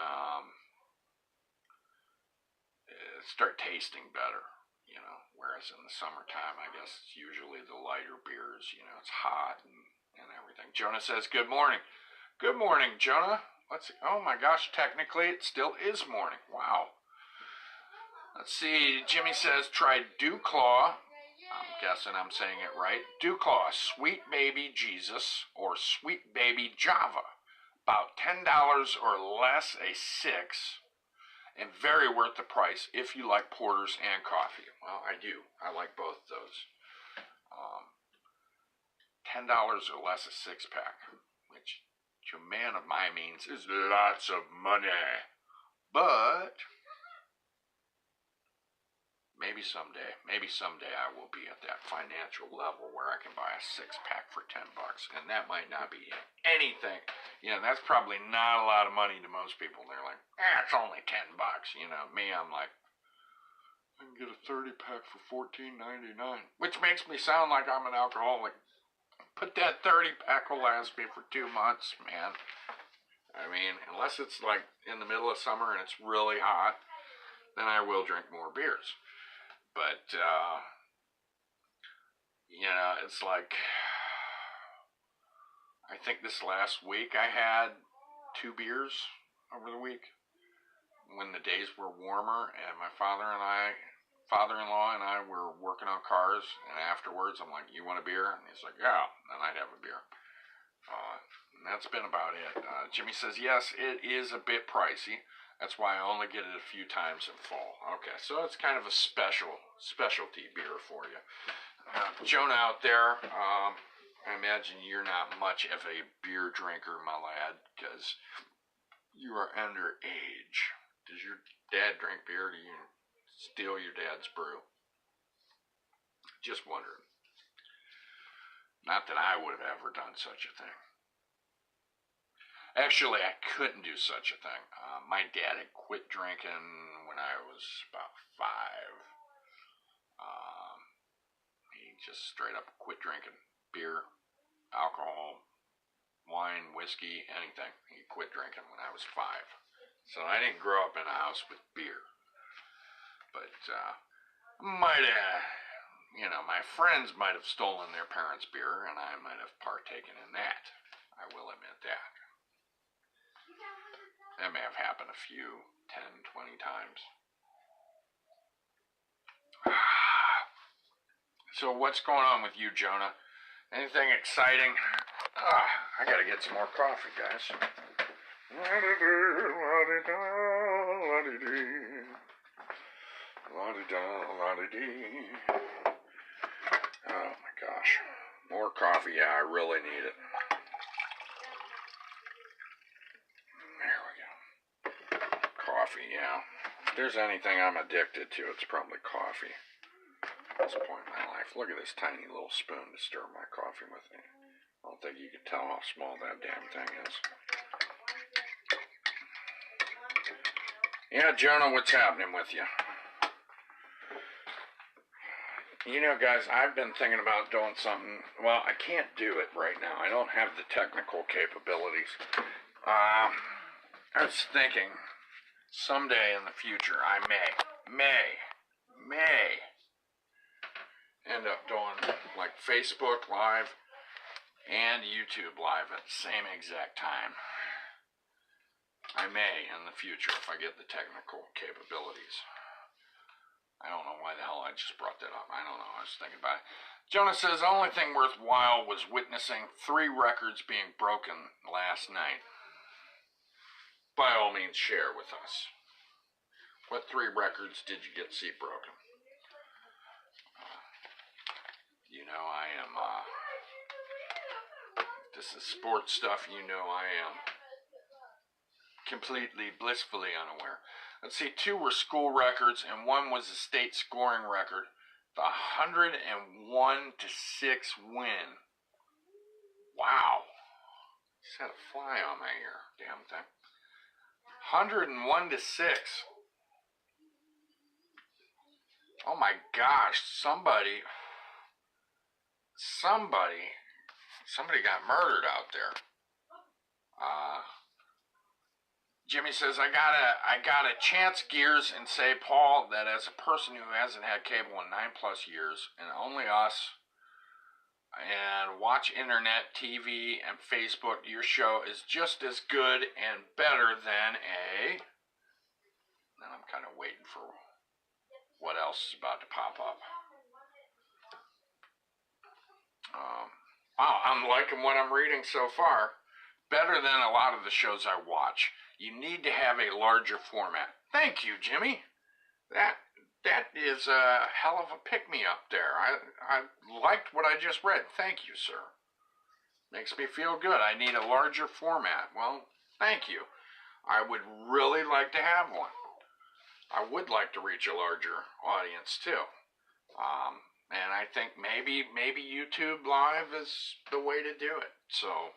start tasting better. Whereas in the summertime, I guess it's usually the lighter beers, it's hot and everything. Jonah says, good morning. Good morning, Jonah. Let's see. Oh my gosh, technically it still is morning. Wow. Let's see. Jimmy says, try Dew Claw. I'm guessing I'm saying it right. Dew Claw, Sweet Baby Jesus or Sweet Baby Java. About $10 or less a six. And very worth the price if you like porters and coffee. Well, I do. I like both those. $10 or less a six-pack, which to a man of my means is lots of money. But maybe someday I will be at that financial level where I can buy a six-pack for $10, and that might not be anything. That's probably not a lot of money to most people. They're like, it's only $10. Me, I'm like, I can get a 30-pack for $14.99, which makes me sound like I'm an alcoholic. But that 30-pack will last me for 2 months, man. I mean, unless it's like in the middle of summer and it's really hot, then I will drink more beers. But, it's like, I think this last week I had 2 beers over the week when the days were warmer, and my father-in-law and I were working on cars, and afterwards I'm like, you want a beer? And he's like, yeah, and I'd have a beer. And that's been about it. Jimmy says, yes, it is a bit pricey. That's why I only get it a few times in fall. Okay, so it's kind of a specialty beer for you. Jonah out there, I imagine you're not much of a beer drinker, my lad, because you are underage. Does your dad drink beer? Do you steal your dad's brew? Just wondering. Not that I would have ever done such a thing. Actually, I couldn't do such a thing. My dad had quit drinking when I was about 5. He just straight up quit drinking beer, alcohol, wine, whiskey, anything. He quit drinking when I was 5. So I didn't grow up in a house with beer. But my friends might have stolen their parents' beer, and I might have partaken in that. I will admit that. That may have happened a few, 10, 20 times. So what's going on with you, Jonah? Anything exciting? I gotta get some more coffee, guys. Oh my gosh. More coffee, yeah, I really need it. There we go. Coffee, yeah. If there's anything I'm addicted to, it's probably coffee. At this point in my life. Look at this tiny little spoon to stir my coffee with. I don't think you can tell how small that damn thing is. Yeah, Jonah, what's happening with you? You know, guys, I've been thinking about doing something. Well, I can't do it right now. I don't have the technical capabilities. I was thinking someday in the future I may end up doing like Facebook Live and YouTube Live at the same exact time. I may in the future if I get the technical capabilities. I don't know why the hell I just brought that up. I don't know. I was thinking about it. Jonah says the only thing worthwhile was witnessing 3 records being broken last night. By all means, share with us. What 3 records did you get to see broken? You know, I am, this is sports stuff, you know I am completely, blissfully unaware. Let's see, 2 were school records, and 1 was a state scoring record. The 101-6 win. Wow. Just had a fly on my ear, damn thing. 101-6. Oh my gosh, somebody got murdered out there. Jimmy says, I gotta chance gears and say, Paul, that as a person who hasn't had cable in 9+ years, and only us, and watch internet, TV, and Facebook, your show is just as good and better than a... And I'm kind of waiting for what else is about to pop up. Wow, I'm liking what I'm reading so far. Better than a lot of the shows I watch. You need to have a larger format. Thank you, Jimmy. That is a hell of a pick-me-up there. I liked what I just read. Thank you, sir. Makes me feel good. I need a larger format. Well, thank you. I would really like to have one. I would like to reach a larger audience, too. And I think maybe YouTube Live is the way to do it. So,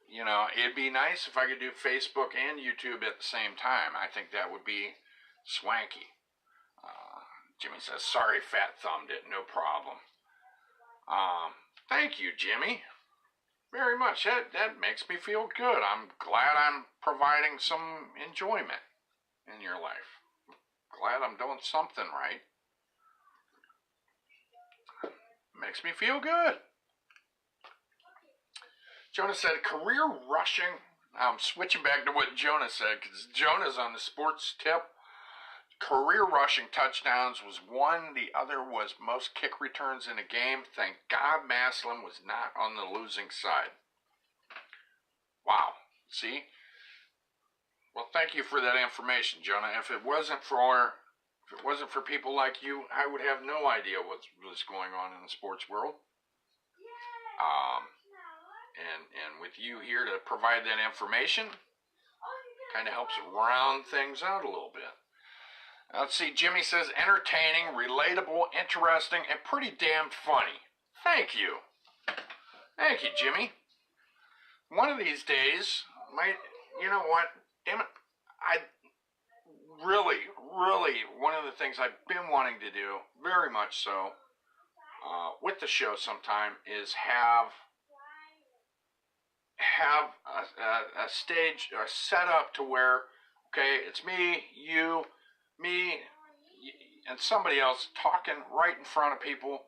you know, it'd be nice if I could do Facebook and YouTube at the same time. I think that would be swanky. Jimmy says, sorry, fat thumbed it. No problem. Thank you, Jimmy. Very much. That makes me feel good. I'm glad I'm providing some enjoyment in your life. Glad I'm doing something right. Makes me feel good. Jonah said, career rushing. I'm switching back to what Jonah said because Jonah's on the sports tip. Career rushing touchdowns was 1. The other was most kick returns in a game. Thank God Maslin was not on the losing side. Wow. See? Well, thank you for that information, Jonah. If it wasn't for people like you, I would have no idea what was going on in the sports world. And with you here to provide that information, kind of helps round things out a little bit. Let's see, Jimmy says, entertaining, relatable, interesting, and pretty damn funny. Thank you. Thank you, Jimmy. One of these days, you know what, damn it, really, one of the things I've been wanting to do, very much so, with the show sometime, is have a stage, a setup to where, okay, it's me, and somebody else talking right in front of people,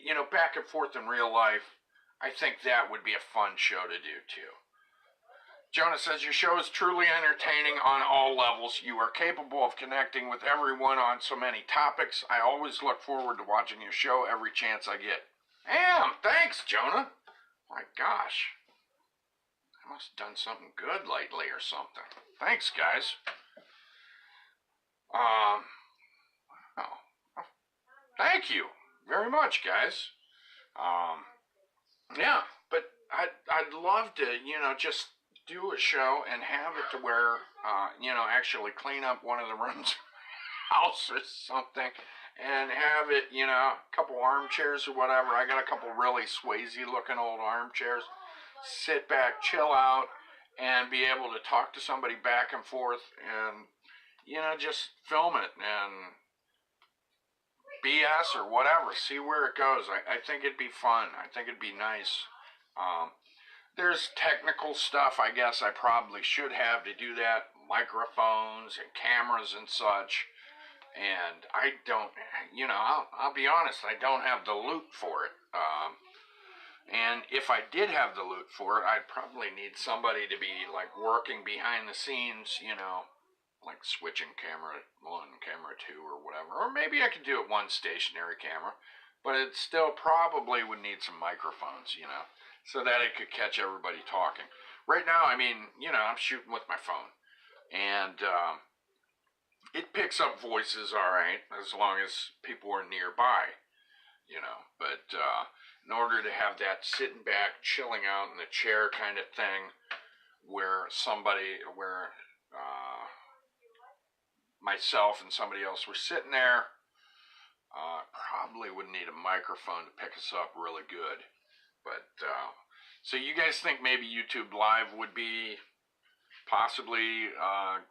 you know, back and forth in real life. I think that would be a fun show to do, too. Jonah says, your show is truly entertaining on all levels. You are capable of connecting with everyone on so many topics. I always look forward to watching your show every chance I get. Damn, thanks, Jonah. My gosh. I must have done something good lately or something. Thanks, guys. Oh, thank you very much, guys. Yeah, but I'd love to, just do a show and have it to where, actually clean up one of the rooms house or something and have it, a couple armchairs or whatever. I got a couple really Swayze looking old armchairs. Sit back, chill out, and be able to talk to somebody back and forth and, just film it and BS or whatever, see where it goes. I think it'd be fun. I think it'd be nice. There's technical stuff I guess I probably should have to do that, microphones and cameras and such, and I don't, I'll be honest, I don't have the loot for it. And if I did have the loot for it, I'd probably need somebody to be like working behind the scenes, like switching camera 1, camera 2 or whatever. Or maybe I could do it one stationary camera, but it still probably would need some microphones, so that it could catch everybody talking. Right now, I'm shooting with my phone, and it picks up voices all right, as long as people are nearby, but in order to have that sitting back, chilling out in the chair kind of thing, where myself and somebody else were sitting there, probably would need a microphone to pick us up really good. But, so you guys think maybe YouTube Live would be possibly a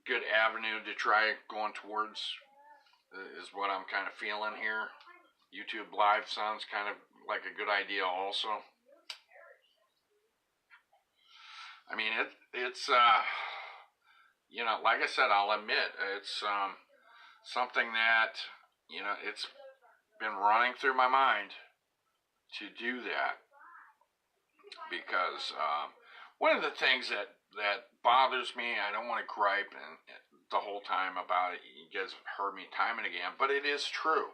good avenue to try going towards, is what I'm kind of feeling here. YouTube Live sounds kind of like a good idea also. I mean, it's like I said, I'll admit, it's something that, it's been running through my mind to do that, because one of the things that bothers me, I don't want to gripe the whole time about it, you guys have heard me time and again, but it is true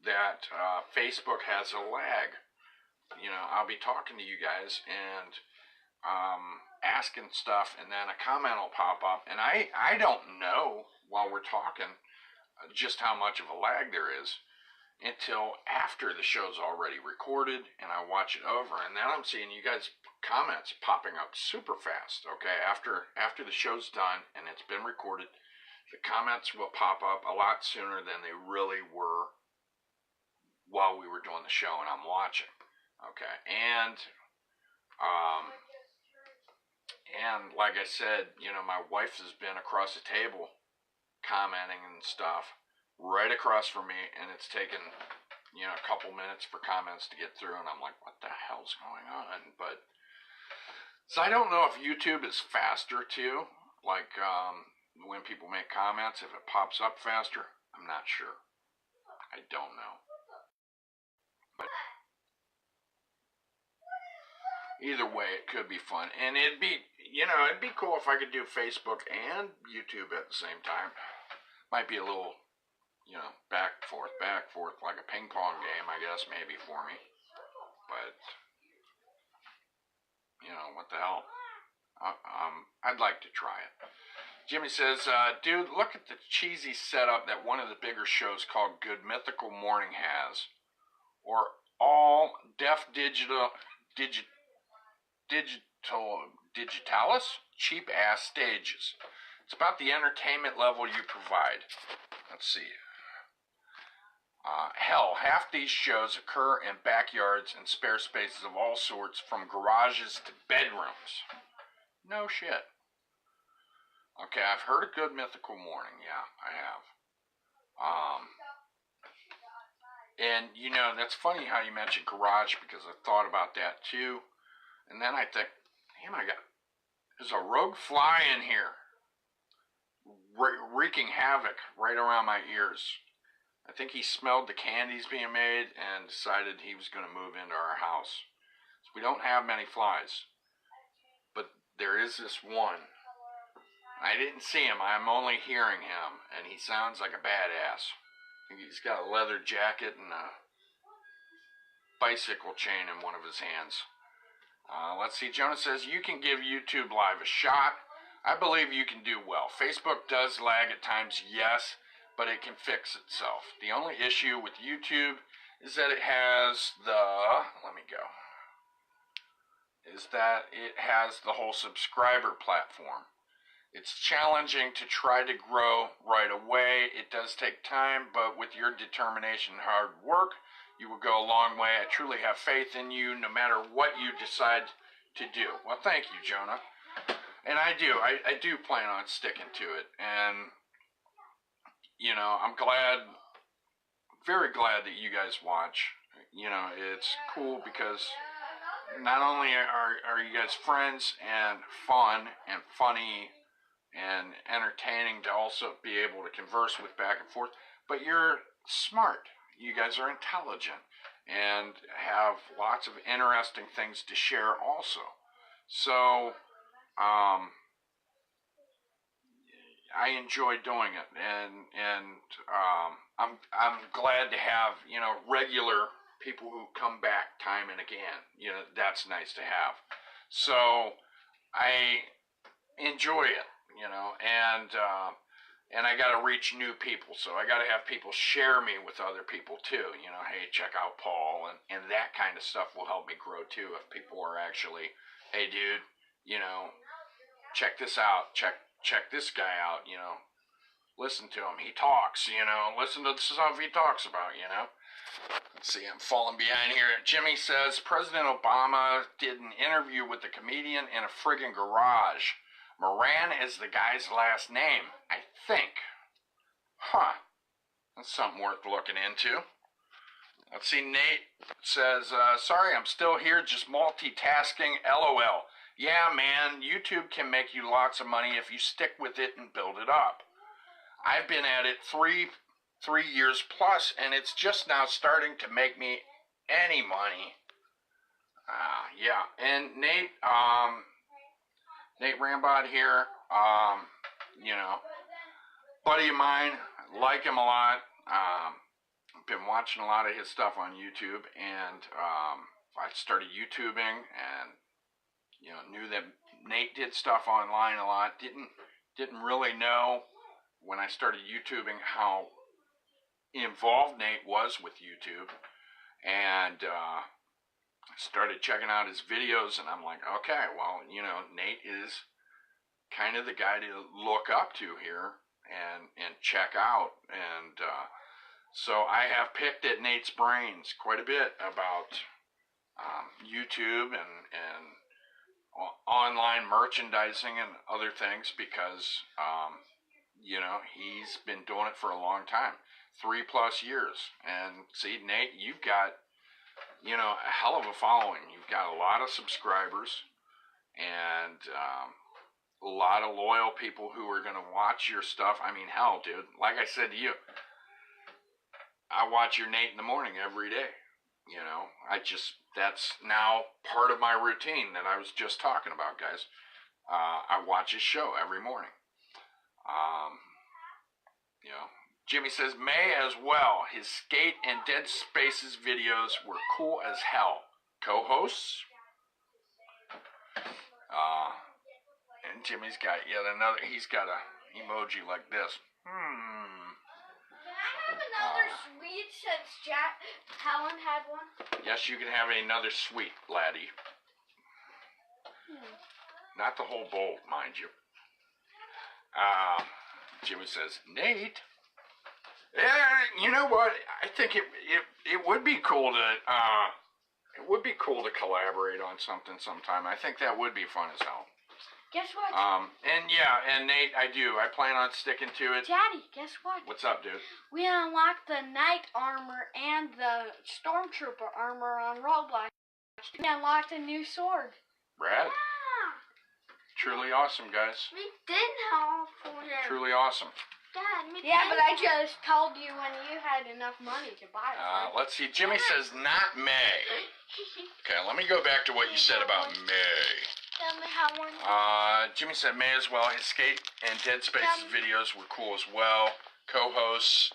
that Facebook has a lag. I'll be talking to you guys and asking stuff, and then a comment will pop up, and I don't know while we're talking just how much of a lag there is until after the show's already recorded and I watch it over, and then I'm seeing you guys' comments popping up super fast. Okay, after the show's done and it's been recorded, the comments will pop up a lot sooner than they really were while we were doing the show and I'm watching. Okay, and like I said, my wife has been across the table commenting and stuff right across from me, and it's taken, a couple minutes for comments to get through, and I'm like, what the hell's going on? But, so I don't know if YouTube is faster too, like, when people make comments, if it pops up faster, I'm not sure. I don't know. But either way, it could be fun, and it'd be cool if I could do Facebook and YouTube at the same time. Might be a little, back and forth, like a ping pong game, I guess, maybe for me. But, what the hell? I'd like to try it. Jimmy says, dude, look at the cheesy setup that one of the bigger shows called Good Mythical Morning has. Or all deaf digitalis, cheap ass stages. It's about the entertainment level you provide. Let's see. Hell, half these shows occur in backyards and spare spaces of all sorts, from garages to bedrooms. No shit. Okay, I've heard of Good Mythical Morning. Yeah, I have. And, that's funny how you mentioned garage, because I thought about that too. And then I think, damn, there's a rogue fly in here, wreaking havoc right around my ears. I think he smelled the candies being made and decided he was going to move into our house. So we don't have many flies. But there is this one. I didn't see him. I'm only hearing him, and he sounds like a badass. He's got a leather jacket and a bicycle chain in one of his hands. Let's see. Jonah says, you can give YouTube Live a shot. I believe you can do well. Facebook does lag at times, yes, but it can fix itself. The only issue with YouTube is that it has the whole subscriber platform. It's challenging to try to grow right away. It does take time, but with your determination and hard work, you will go a long way. I truly have faith in you no matter what you decide to do. Well, thank you, Jonah. And I do. I do plan on sticking to it. And, you know, I'm very glad that you guys watch. You know, it's cool because not only are you guys friends and fun and funny and entertaining to also be able to converse with back and forth, but you're smart. You guys are intelligent and have lots of interesting things to share also. So, I enjoy doing it, and I'm glad to have, you know, regular people who come back time and again. You know, that's nice to have. So I enjoy it, you know, and I got to reach new people, so I got to have people share me with other people too. You know, hey, check out Paul, and that kind of stuff will help me grow too. If people are actually, hey, dude, you know, check this out, check this guy out, you know, listen to him, he talks, you know, listen to the stuff he talks about, you know. Let's see, I'm falling behind here. Jimmy says, President Obama did an interview with the comedian in a friggin' garage. Moran is the guy's last name, I think. Huh. That's something worth looking into. Let's see, Nate says, sorry, I'm still here, just multitasking, LOL. Yeah, man, YouTube can make you lots of money if you stick with it and build it up. I've been at it three years plus, and it's just now starting to make me any money. Yeah, and Nate Rambod here, you know, buddy of mine, I like him a lot. I've been watching a lot of his stuff on YouTube, and I started YouTubing, and you know, knew that Nate did stuff online a lot. Didn't really know when I started YouTubing how involved Nate was with YouTube, and I started checking out his videos, and I'm like, okay, well, you know, Nate is kind of the guy to look up to here and check out, and so I have picked at Nate's brains quite a bit about YouTube and online merchandising and other things because, you know, he's been doing it for a long time, 3+ years. And see, Nate, you've got, you know, a hell of a following. You've got a lot of subscribers and a lot of loyal people who are going to watch your stuff. I mean, hell, dude, like I said to you, I watch your Nate in the morning every day. You know, that's now part of my routine that I was just talking about, guys. I watch his show every morning. You know, Jimmy says, May as well. His Skate and Dead Spaces videos were cool as hell. Co-hosts? And Jimmy's got yet another, he's got a emoji like this. Can I have another sweet since Helen had one? Yes, you can have another sweet, laddie. Not the whole bowl, mind you. Jimmy says, Nate? Yeah, you know what? I think it would be cool to collaborate on something sometime. I think that would be fun as hell. Guess what? And Nate, I plan on sticking to it. Daddy, guess what? What's up, dude? We unlocked the knight armor and the stormtrooper armor on Roblox. We unlocked a new sword. Brad? Yeah. Truly awesome, guys. We did all for him. Truly awesome. Dad, yeah, but I just told you when you had enough money to buy it. Let's see. Jimmy says not May. Okay, let me go back to what you said about May. Tell me how one. Jimmy said may as well. His Skate and Dead Space videos were cool as well. Co-hosts.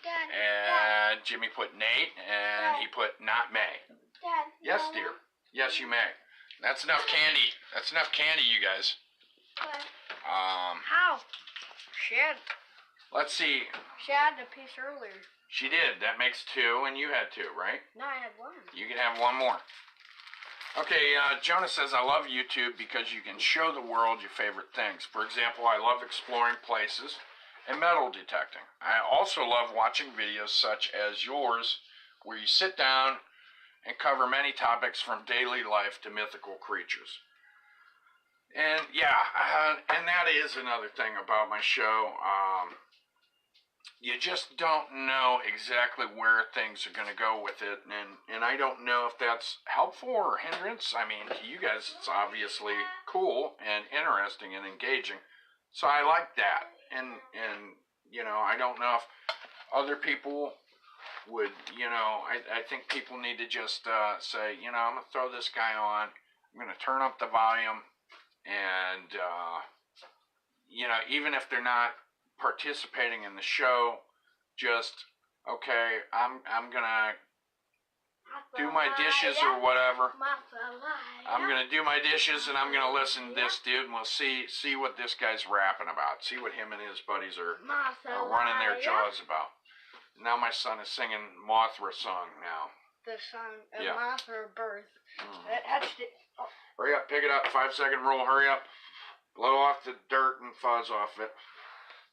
Dad. And Jimmy put Nate, and he put not May. Dad. Yes, dear. Yes, you may. That's enough candy. That's enough candy, you guys. What? How? Let's see. She had a piece earlier. She did. That makes 2, and you had 2, right? No, I had 1. You can have 1 more. Okay, Jonah says, I love YouTube because you can show the world your favorite things. For example, I love exploring places and metal detecting. I also love watching videos such as yours, where you sit down and cover many topics from daily life to mythical creatures. And yeah, and that is another thing about my show. You just don't know exactly where things are going to go with it, and I don't know if that's helpful or hindrance. I mean, to you guys, it's obviously cool and interesting and engaging, so I like that. And you know, I don't know if other people would, you know, I think people need to just say, you know, I'm going to throw this guy on, I'm going to turn up the volume, and, you know, even if they're not participating in the show, just, okay, I'm going to do my dishes or whatever. I'm going to do my dishes and I'm going to listen to this dude, and we'll see what this guy's rapping about. See what him and his buddies are running their jaws about. Now my son is singing Mothra song now. The song of Yeah. Mothra birth. Hurry up, pick it up. 5-second rule, hurry up. Blow off the dirt and fuzz off it.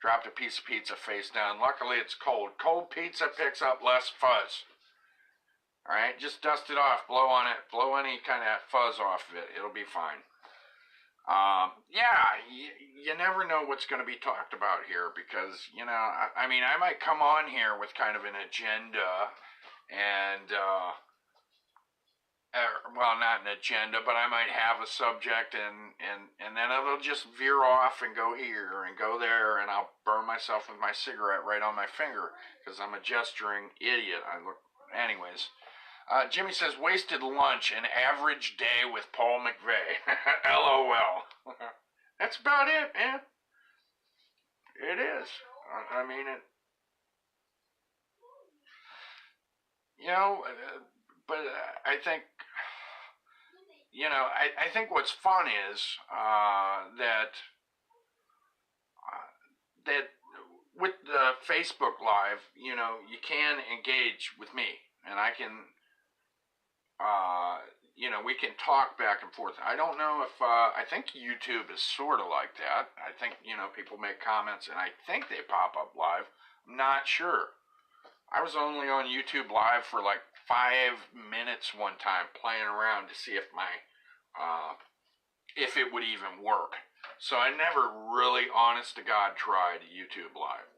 Dropped a piece of pizza face down. Luckily it's cold. Cold pizza picks up less fuzz. Alright, just dust it off, blow on it, blow any kind of fuzz off of it, it'll be fine. Yeah, you never know what's going to be talked about here because, you know, I mean, I might come on here with kind of an agenda and, well, not an agenda, but I might have a subject and then it'll just veer off and go here and go there, and I'll burn myself with my cigarette right on my finger because I'm a gesturing idiot. Anyways. Jimmy says, wasted lunch, an average day with Paul McVeigh. LOL. That's about it, man. It is. I mean, you know, but I think, you know, I think what's fun is that with the Facebook Live, you know, you can engage with me, and I can, you know, we can talk back and forth. I don't know if, I think YouTube is sort of like that. I think, you know, people make comments and I think they pop up live. I'm not sure. I was only on YouTube Live for like 5 minutes one time playing around to see if if it would even work. So I never really, honest to God, tried YouTube Live.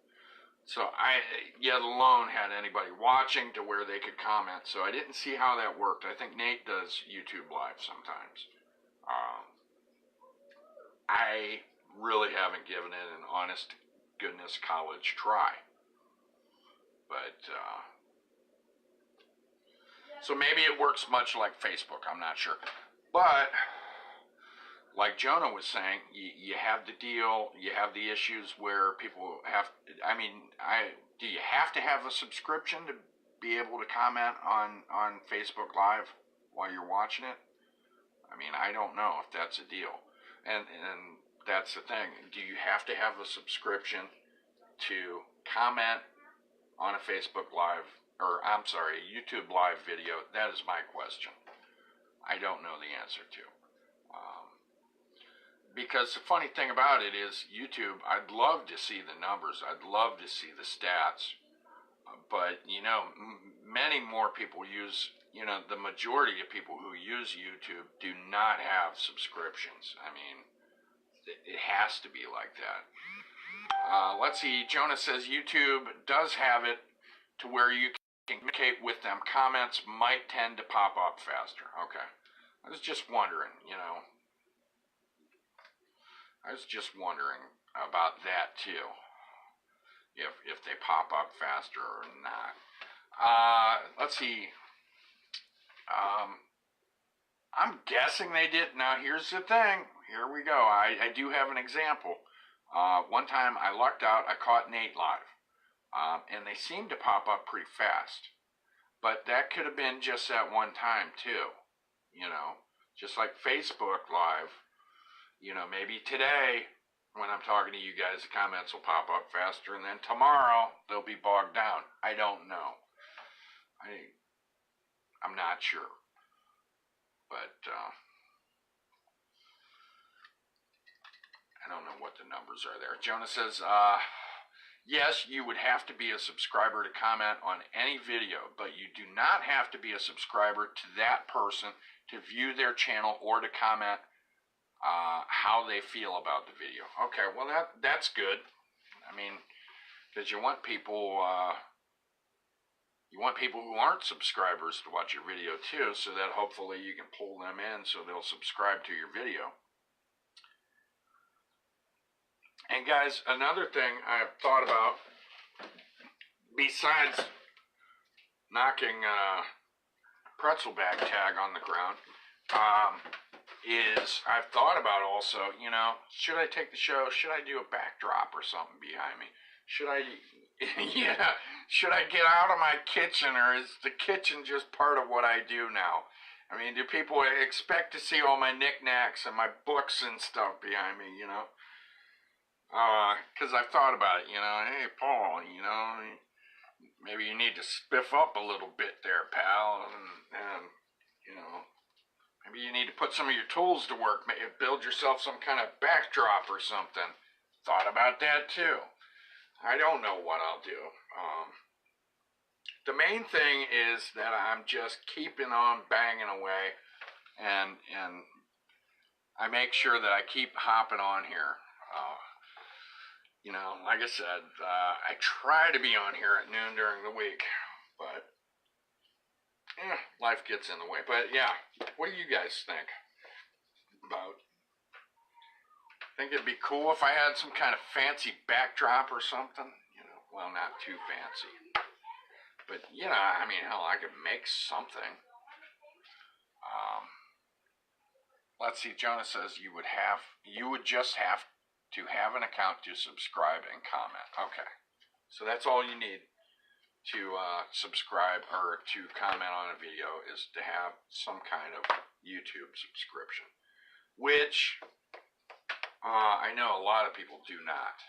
So I, yet alone, had anybody watching to where they could comment. So I didn't see how that worked. I think Nate does YouTube Live sometimes. I really haven't given it an honest goodness college try. But, so maybe it works much like Facebook. I'm not sure. But like Jonah was saying, you have the deal, you have the issues where people have, I mean, do you have to have a subscription to be able to comment on Facebook Live while you're watching it? I mean, I don't know if that's a deal. And that's the thing. Do you have to have a subscription to comment on a Facebook Live, or I'm sorry, a YouTube Live video? That is my question. I don't know the answer to. Because the funny thing about it is YouTube, I'd love to see the numbers. I'd love to see the stats. But, you know, many more people use, you know, the majority of people who use YouTube do not have subscriptions. I mean, it has to be like that. Let's see, Jonah says YouTube does have it to where you can communicate with them. Comments might tend to pop up faster. Okay. I was just wondering, you know. I was just wondering about that too, if they pop up faster or not. Let's see. I'm guessing they did. Now, here's the thing. Here we go. I do have an example. One time I lucked out. I caught Nate live. And they seemed to pop up pretty fast. But that could have been just that one time, too. You know, just like Facebook Live. You know, maybe today, when I'm talking to you guys, the comments will pop up faster. And then tomorrow, they'll be bogged down. I don't know. I'm not sure. But I don't know what the numbers are there. Jonah says, yes, you would have to be a subscriber to comment on any video, but you do not have to be a subscriber to that person to view their channel or to comment how they feel about the video. Okay, well that's good. I mean, because you want people who aren't subscribers to watch your video too, so that hopefully you can pull them in so they'll subscribe to your video. And guys, another thing I've thought about, besides knocking pretzel bag tag on the ground, is I've thought about also, you know, should I take the show? Should I do a backdrop or something behind me? Should I get out of my kitchen, or is the kitchen just part of what I do now? I mean, do people expect to see all my knickknacks and my books and stuff behind me, you know? Because I've thought about it, you know, hey, Paul, you know, maybe you need to spiff up a little bit there, pal, and you know, maybe you need to put some of your tools to work, maybe build yourself some kind of backdrop or something. Thought about that, too. I don't know what I'll do. The main thing is that I'm just keeping on banging away, and I make sure that I keep hopping on here. You know, like I said, I try to be on here at noon during the week, but life gets in the way. But yeah, what do you guys think about? Think it'd be cool if I had some kind of fancy backdrop or something? You know, well, not too fancy, but you know, I mean, hell, I could make something. Let's see. Jonah says you would just have to have an account to subscribe and comment. Okay, so that's all you need to subscribe or to comment on a video, is to have some kind of YouTube subscription, which I know a lot of people do not.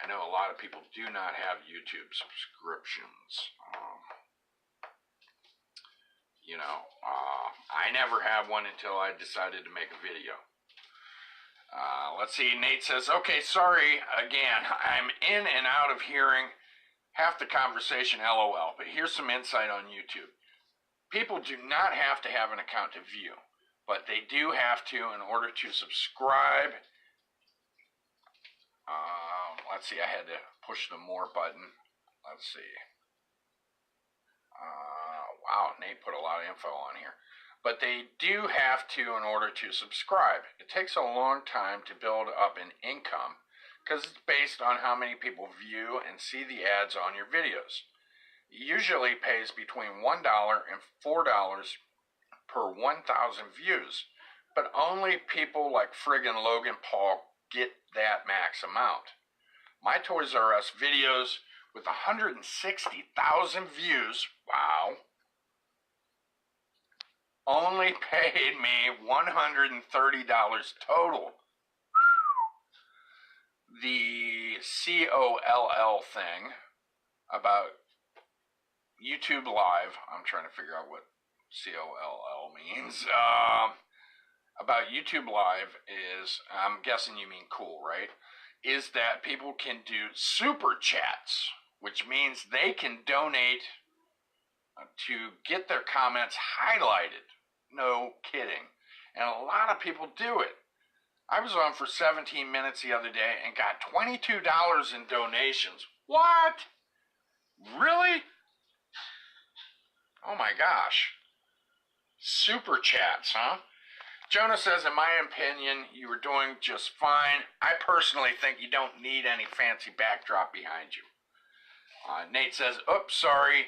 I know a lot of people do not have YouTube subscriptions. You know, I never had one until I decided to make a video. Let's see, Nate says, okay, sorry again. I'm in and out of hearing half the conversation, LOL, but here's some insight on YouTube. People do not have to have an account to view, but they do have to in order to subscribe. Let's see, I had to push the more button. Let's see. Wow, Nate put a lot of info on here. But they do have to in order to subscribe. It takes a long time to build up an income because it's based on how many people view and see the ads on your videos. It usually pays between $1 and $4 per 1,000 views, but only people like friggin' Logan Paul get that max amount. My Toys R Us videos with 160,000 views, wow, only paid me $130 total. The COLL thing about YouTube Live, I'm trying to figure out what COLL means, about YouTube Live is, I'm guessing you mean cool, right? Is that people can do super chats, which means they can donate to get their comments highlighted. No kidding. And a lot of people do it. I was on for 17 minutes the other day and got $22 in donations. What? Really? Oh my gosh. Super chats, huh? Jonah says, in my opinion, you were doing just fine. I personally think you don't need any fancy backdrop behind you. Nate says, oops, sorry.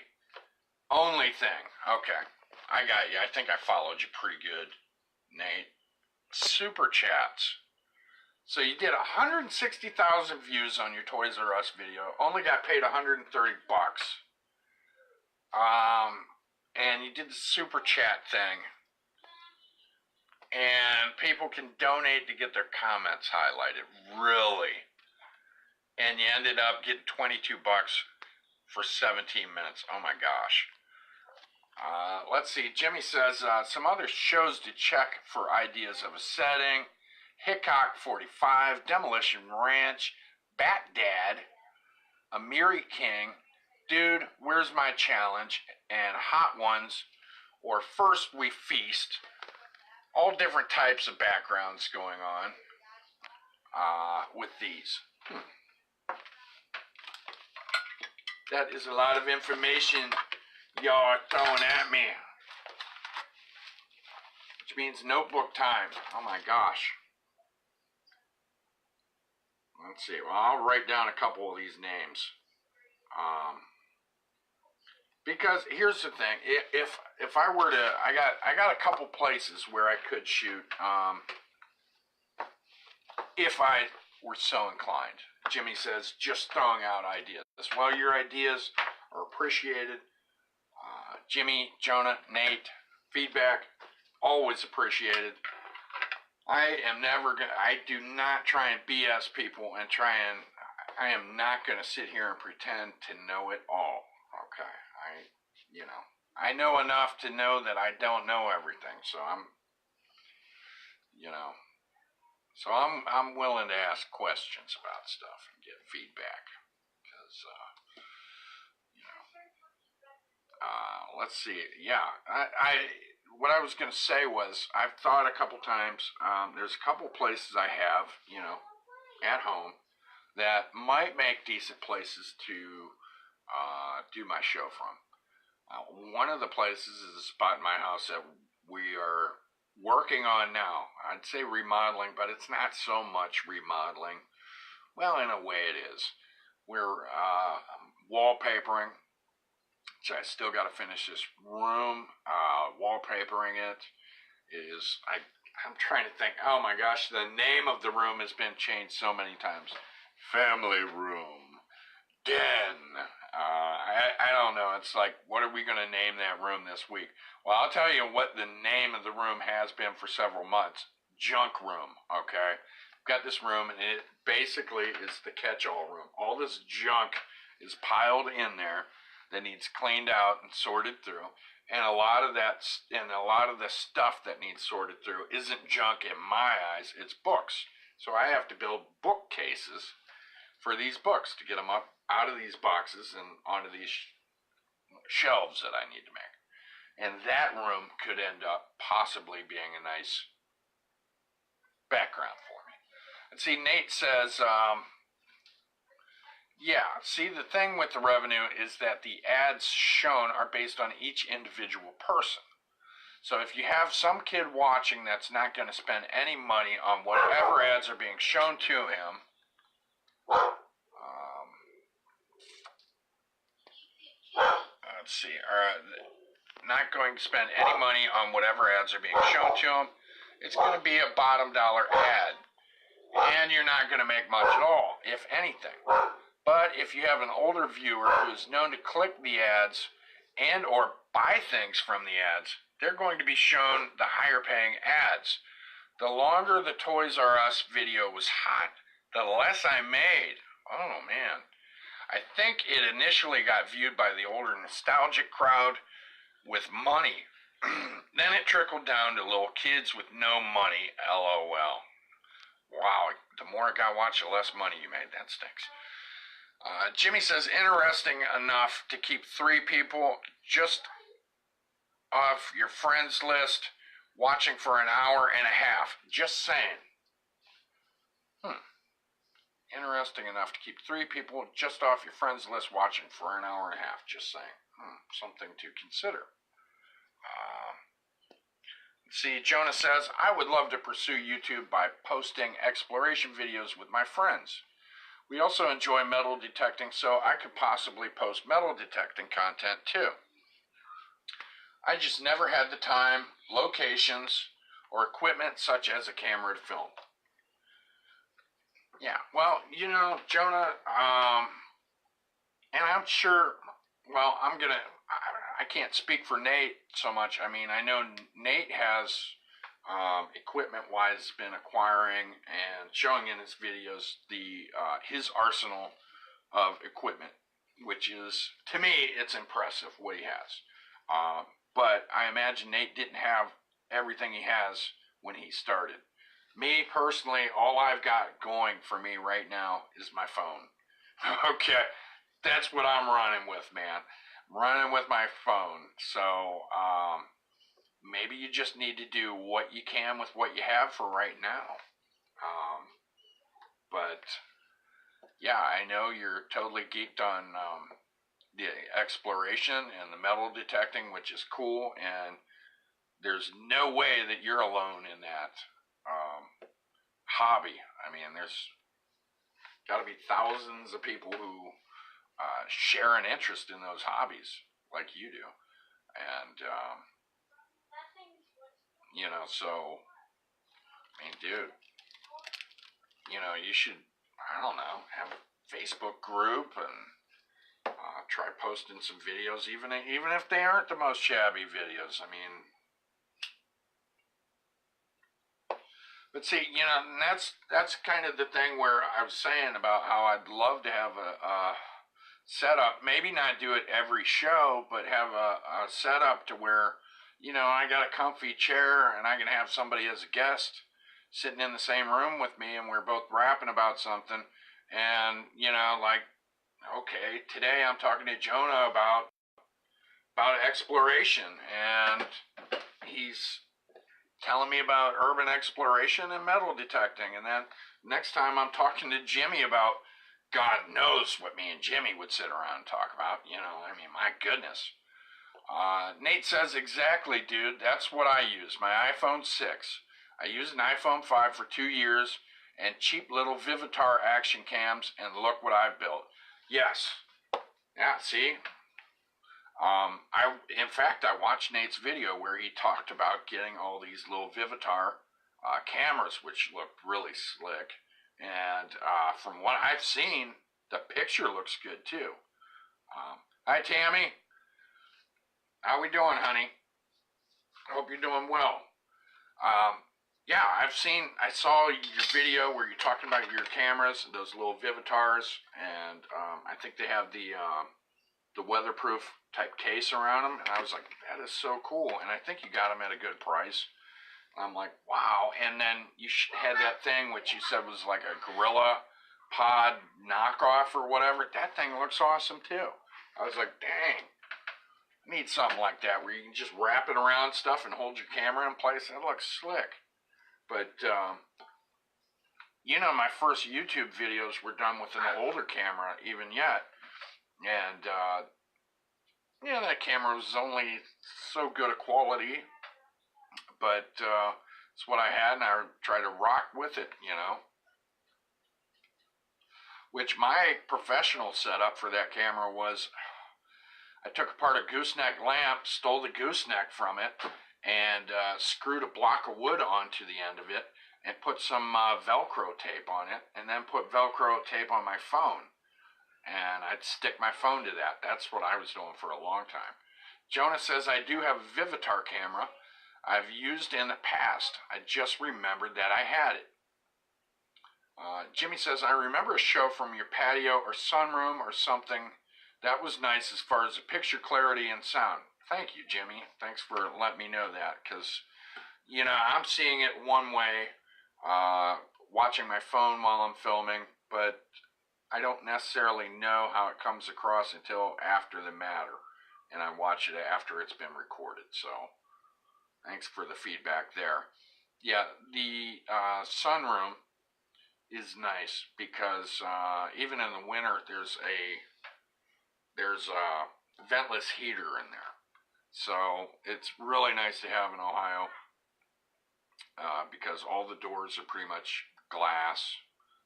Only thing. Okay. I got you. I think I followed you pretty good, Nate. Super chats. So you did 160,000 views on your Toys R Us video. Only got paid 130 bucks. And you did the super chat thing. And people can donate to get their comments highlighted. Really. And you ended up getting 22 bucks for 17 minutes. Oh my gosh. Let's see. Jimmy says some other shows to check for ideas of a setting. Hickok 45, Demolition Ranch, Bat Dad, Amiri King, Dude, Where's My Challenge, and Hot Ones, or First We Feast. All different types of backgrounds going on with these. That is a lot of information y'all are throwing at me. Which means notebook time. Oh my gosh. Let's see. Well, I'll write down a couple of these names. Because here's the thing. If I were to, I got a couple places where I could shoot. If I were so inclined. Jimmy says, just throwing out ideas. Well, your ideas are appreciated. Jimmy, Jonah, Nate, feedback, always appreciated. I do not try and BS people and I am not going to sit here and pretend to know it all. Okay. I know enough to know that I don't know everything. So I'm willing to ask questions about stuff and get feedback. Because, let's see. Yeah, what I was going to say was I've thought a couple times, there's a couple places I have, at home that might make decent places to do my show from. One of the places is a spot in my house that we are working on now. I'd say remodeling, but it's not so much remodeling. Well, in a way it is. We're wallpapering. So I still got to finish this room. Wallpapering it is, I'm trying to think, oh my gosh, the name of the room has been changed so many times. Family room, den. I don't know. It's like, what are we going to name that room this week? Well, I'll tell you what the name of the room has been for several months. Junk room, okay? I've got this room, and it basically is the catch-all room. All this junk is piled in there that needs cleaned out and sorted through. And a lot of the stuff that needs sorted through isn't junk in my eyes, it's books. So I have to build bookcases for these books to get them up out of these boxes and onto these shelves that I need to make. And that room could end up possibly being a nice background for me. And see, Nate says, yeah, see, the thing with the revenue is that the ads shown are based on each individual person. So if you have some kid watching that's not going to spend any money on whatever ads are being shown to him, let's see, not going to spend any money on whatever ads are being shown to him, it's going to be a bottom dollar ad. And you're not going to make much at all, if anything. But if you have an older viewer who is known to click the ads and or buy things from the ads, they're going to be shown the higher paying ads. The longer the Toys R Us video was hot, the less I made. Oh man. I think it initially got viewed by the older nostalgic crowd with money. Then it trickled down to little kids with no money, LOL. Wow, the more it got watched, the less money you made. That stinks. Jimmy says, interesting enough to keep 3 people just off your friends list watching for an hour and a half. Just saying. Interesting enough to keep 3 people just off your friends list watching for an hour and a half. Just saying. Something to consider. See, Jonah says, I would love to pursue YouTube by posting exploration videos with my friends. We also enjoy metal detecting, so I could possibly post metal detecting content too. I just never had the time, locations, or equipment such as a camera to film. Yeah, well, you know, Jonah, and I'm sure, well, I can't speak for Nate so much. I mean, I know Nate has, equipment-wise, been acquiring and showing in his videos his arsenal of equipment, which is, to me, it's impressive what he has. But I imagine Nate didn't have everything he has when he started. Me personally, all I've got going for me right now is my phone. Okay, that's what I'm running with, man. I'm running with my phone. So maybe you just need to do what you can with what you have for right now. But yeah, I know you're totally geeked on the exploration and the metal detecting, which is cool, and there's no way that you're alone in that hobby. I mean, there's got to be thousands of people who share an interest in those hobbies like you do, and you know, so I mean, dude, you know, you should, I don't know, have a Facebook group and try posting some videos, even if they aren't the most shabby videos. I mean, but see, you know, and that's kind of the thing where I was saying about how I'd love to have a setup. Maybe not do it every show, but have a setup to where, you know, I got a comfy chair and I can have somebody as a guest sitting in the same room with me, and we're both rapping about something, and you know, like, okay, today I'm talking to Jonah about exploration, and he's telling me about urban exploration and metal detecting. And then next time I'm talking to Jimmy about, God knows what me and Jimmy would sit around and talk about. You know, I mean, my goodness. Nate says, exactly, dude. That's what I use. My iPhone 6. I used an iPhone 5 for 2 years and cheap little Vivitar action cams, and look what I've built. Yes. Yeah, see? In fact, I watched Nate's video where he talked about getting all these little Vivitar cameras, which looked really slick. And from what I've seen, the picture looks good too. Hi, Tammy. How we doing, honey? Hope you're doing well. Yeah, I saw your video where you're talking about your cameras, those little Vivitars, and I think they have the weatherproof type case around them, and I was like, that is so cool. And I think you got them at a good price. I'm like, wow. And then you had that thing which you said was like a Gorilla Pod knockoff or whatever. That thing looks awesome too. I was like, dang, I need something like that where you can just wrap it around stuff and hold your camera in place. That looks slick. But you know, my first YouTube videos were done with an older camera even yet, and you know, that camera was only so good a quality, but it's what I had, and I tried to rock with it, you know. Which my professional setup for that camera was, I took apart a gooseneck lamp, stole the gooseneck from it, and screwed a block of wood onto the end of it, and put some Velcro tape on it, and then put Velcro tape on my phone. And I'd stick my phone to that. That's what I was doing for a long time. Jonah says, I do have a Vivitar camera I've used in the past. I just remembered that I had it. Jimmy says, I remember a show from your patio or sunroom or something. That was nice as far as the picture clarity and sound. Thank you, Jimmy. Thanks for letting me know that, because, you know, I'm seeing it one way, watching my phone while I'm filming, but I don't necessarily know how it comes across until after the matter, and I watch it after it's been recorded. So thanks for the feedback there. Yeah, the sunroom is nice because even in the winter there's a ventless heater in there, so it's really nice to have in Ohio because all the doors are pretty much glass.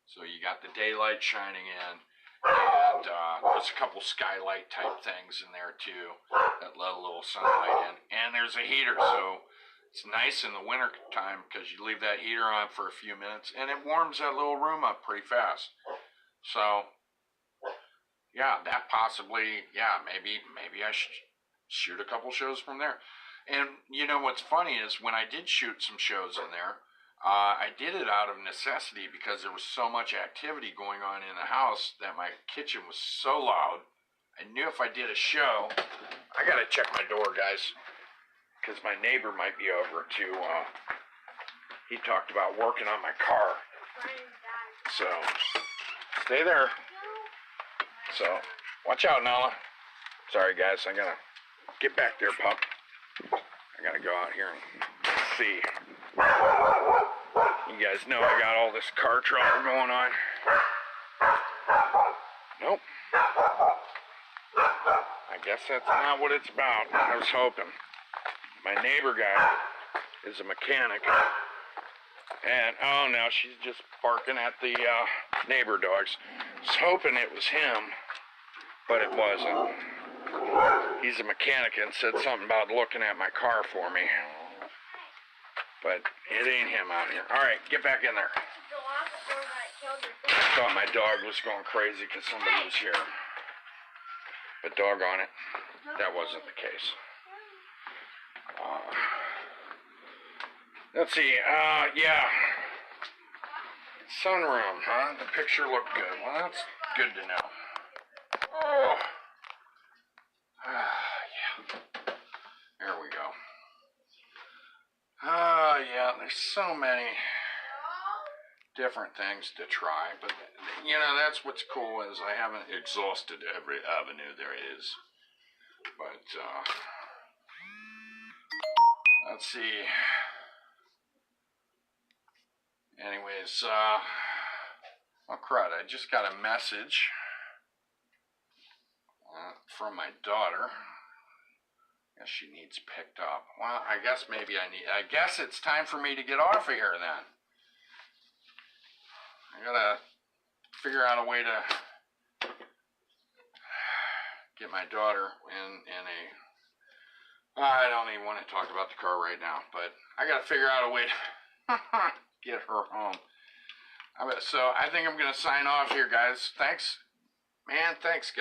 So you got the daylight shining in, And there's a couple skylight type things in there too that let a little sunlight in. And there's a heater, so it's nice in the winter time because you leave that heater on for a few minutes and it warms that little room up pretty fast. So, yeah, that possibly, yeah, maybe I should shoot a couple shows from there. And you know what's funny is when I did shoot some shows in there, I did it out of necessity because there was so much activity going on in the house that my kitchen was so loud. I knew if I did a show, I gotta check my door, guys, because my neighbor might be over to, he talked about working on my car. So, stay there. So, watch out, Nala. Sorry, guys, I gotta get back there, pup. I gotta go out here and see. You guys know I got all this car trouble going on. Nope. I guess that's not what it's about. I was hoping. My neighbor guy is a mechanic. And, oh, now she's just barking at the neighbor dogs. I was hoping it was him, but it wasn't. He's a mechanic and said something about looking at my car for me. But it ain't him out here. All right, get back in there. I thought my dog was going crazy because somebody was here. But doggone it, that wasn't the case. Let's see, yeah. Sunroom, huh? The picture looked good. Well, that's good to know. Oh. Yeah. There we go. Yeah, there's so many different things to try, but, you know, that's what's cool is I haven't exhausted every avenue there is. But, let's see. Anyways, oh crud, I just got a message from my daughter. I guess she needs picked up. Well, I guess it's time for me to get off of here then. I gotta figure out a way to get my daughter in a, I don't even want to talk about the car right now, but I gotta figure out a way to get her home. So I think I'm gonna sign off here, guys. Thanks, man, thanks, guys.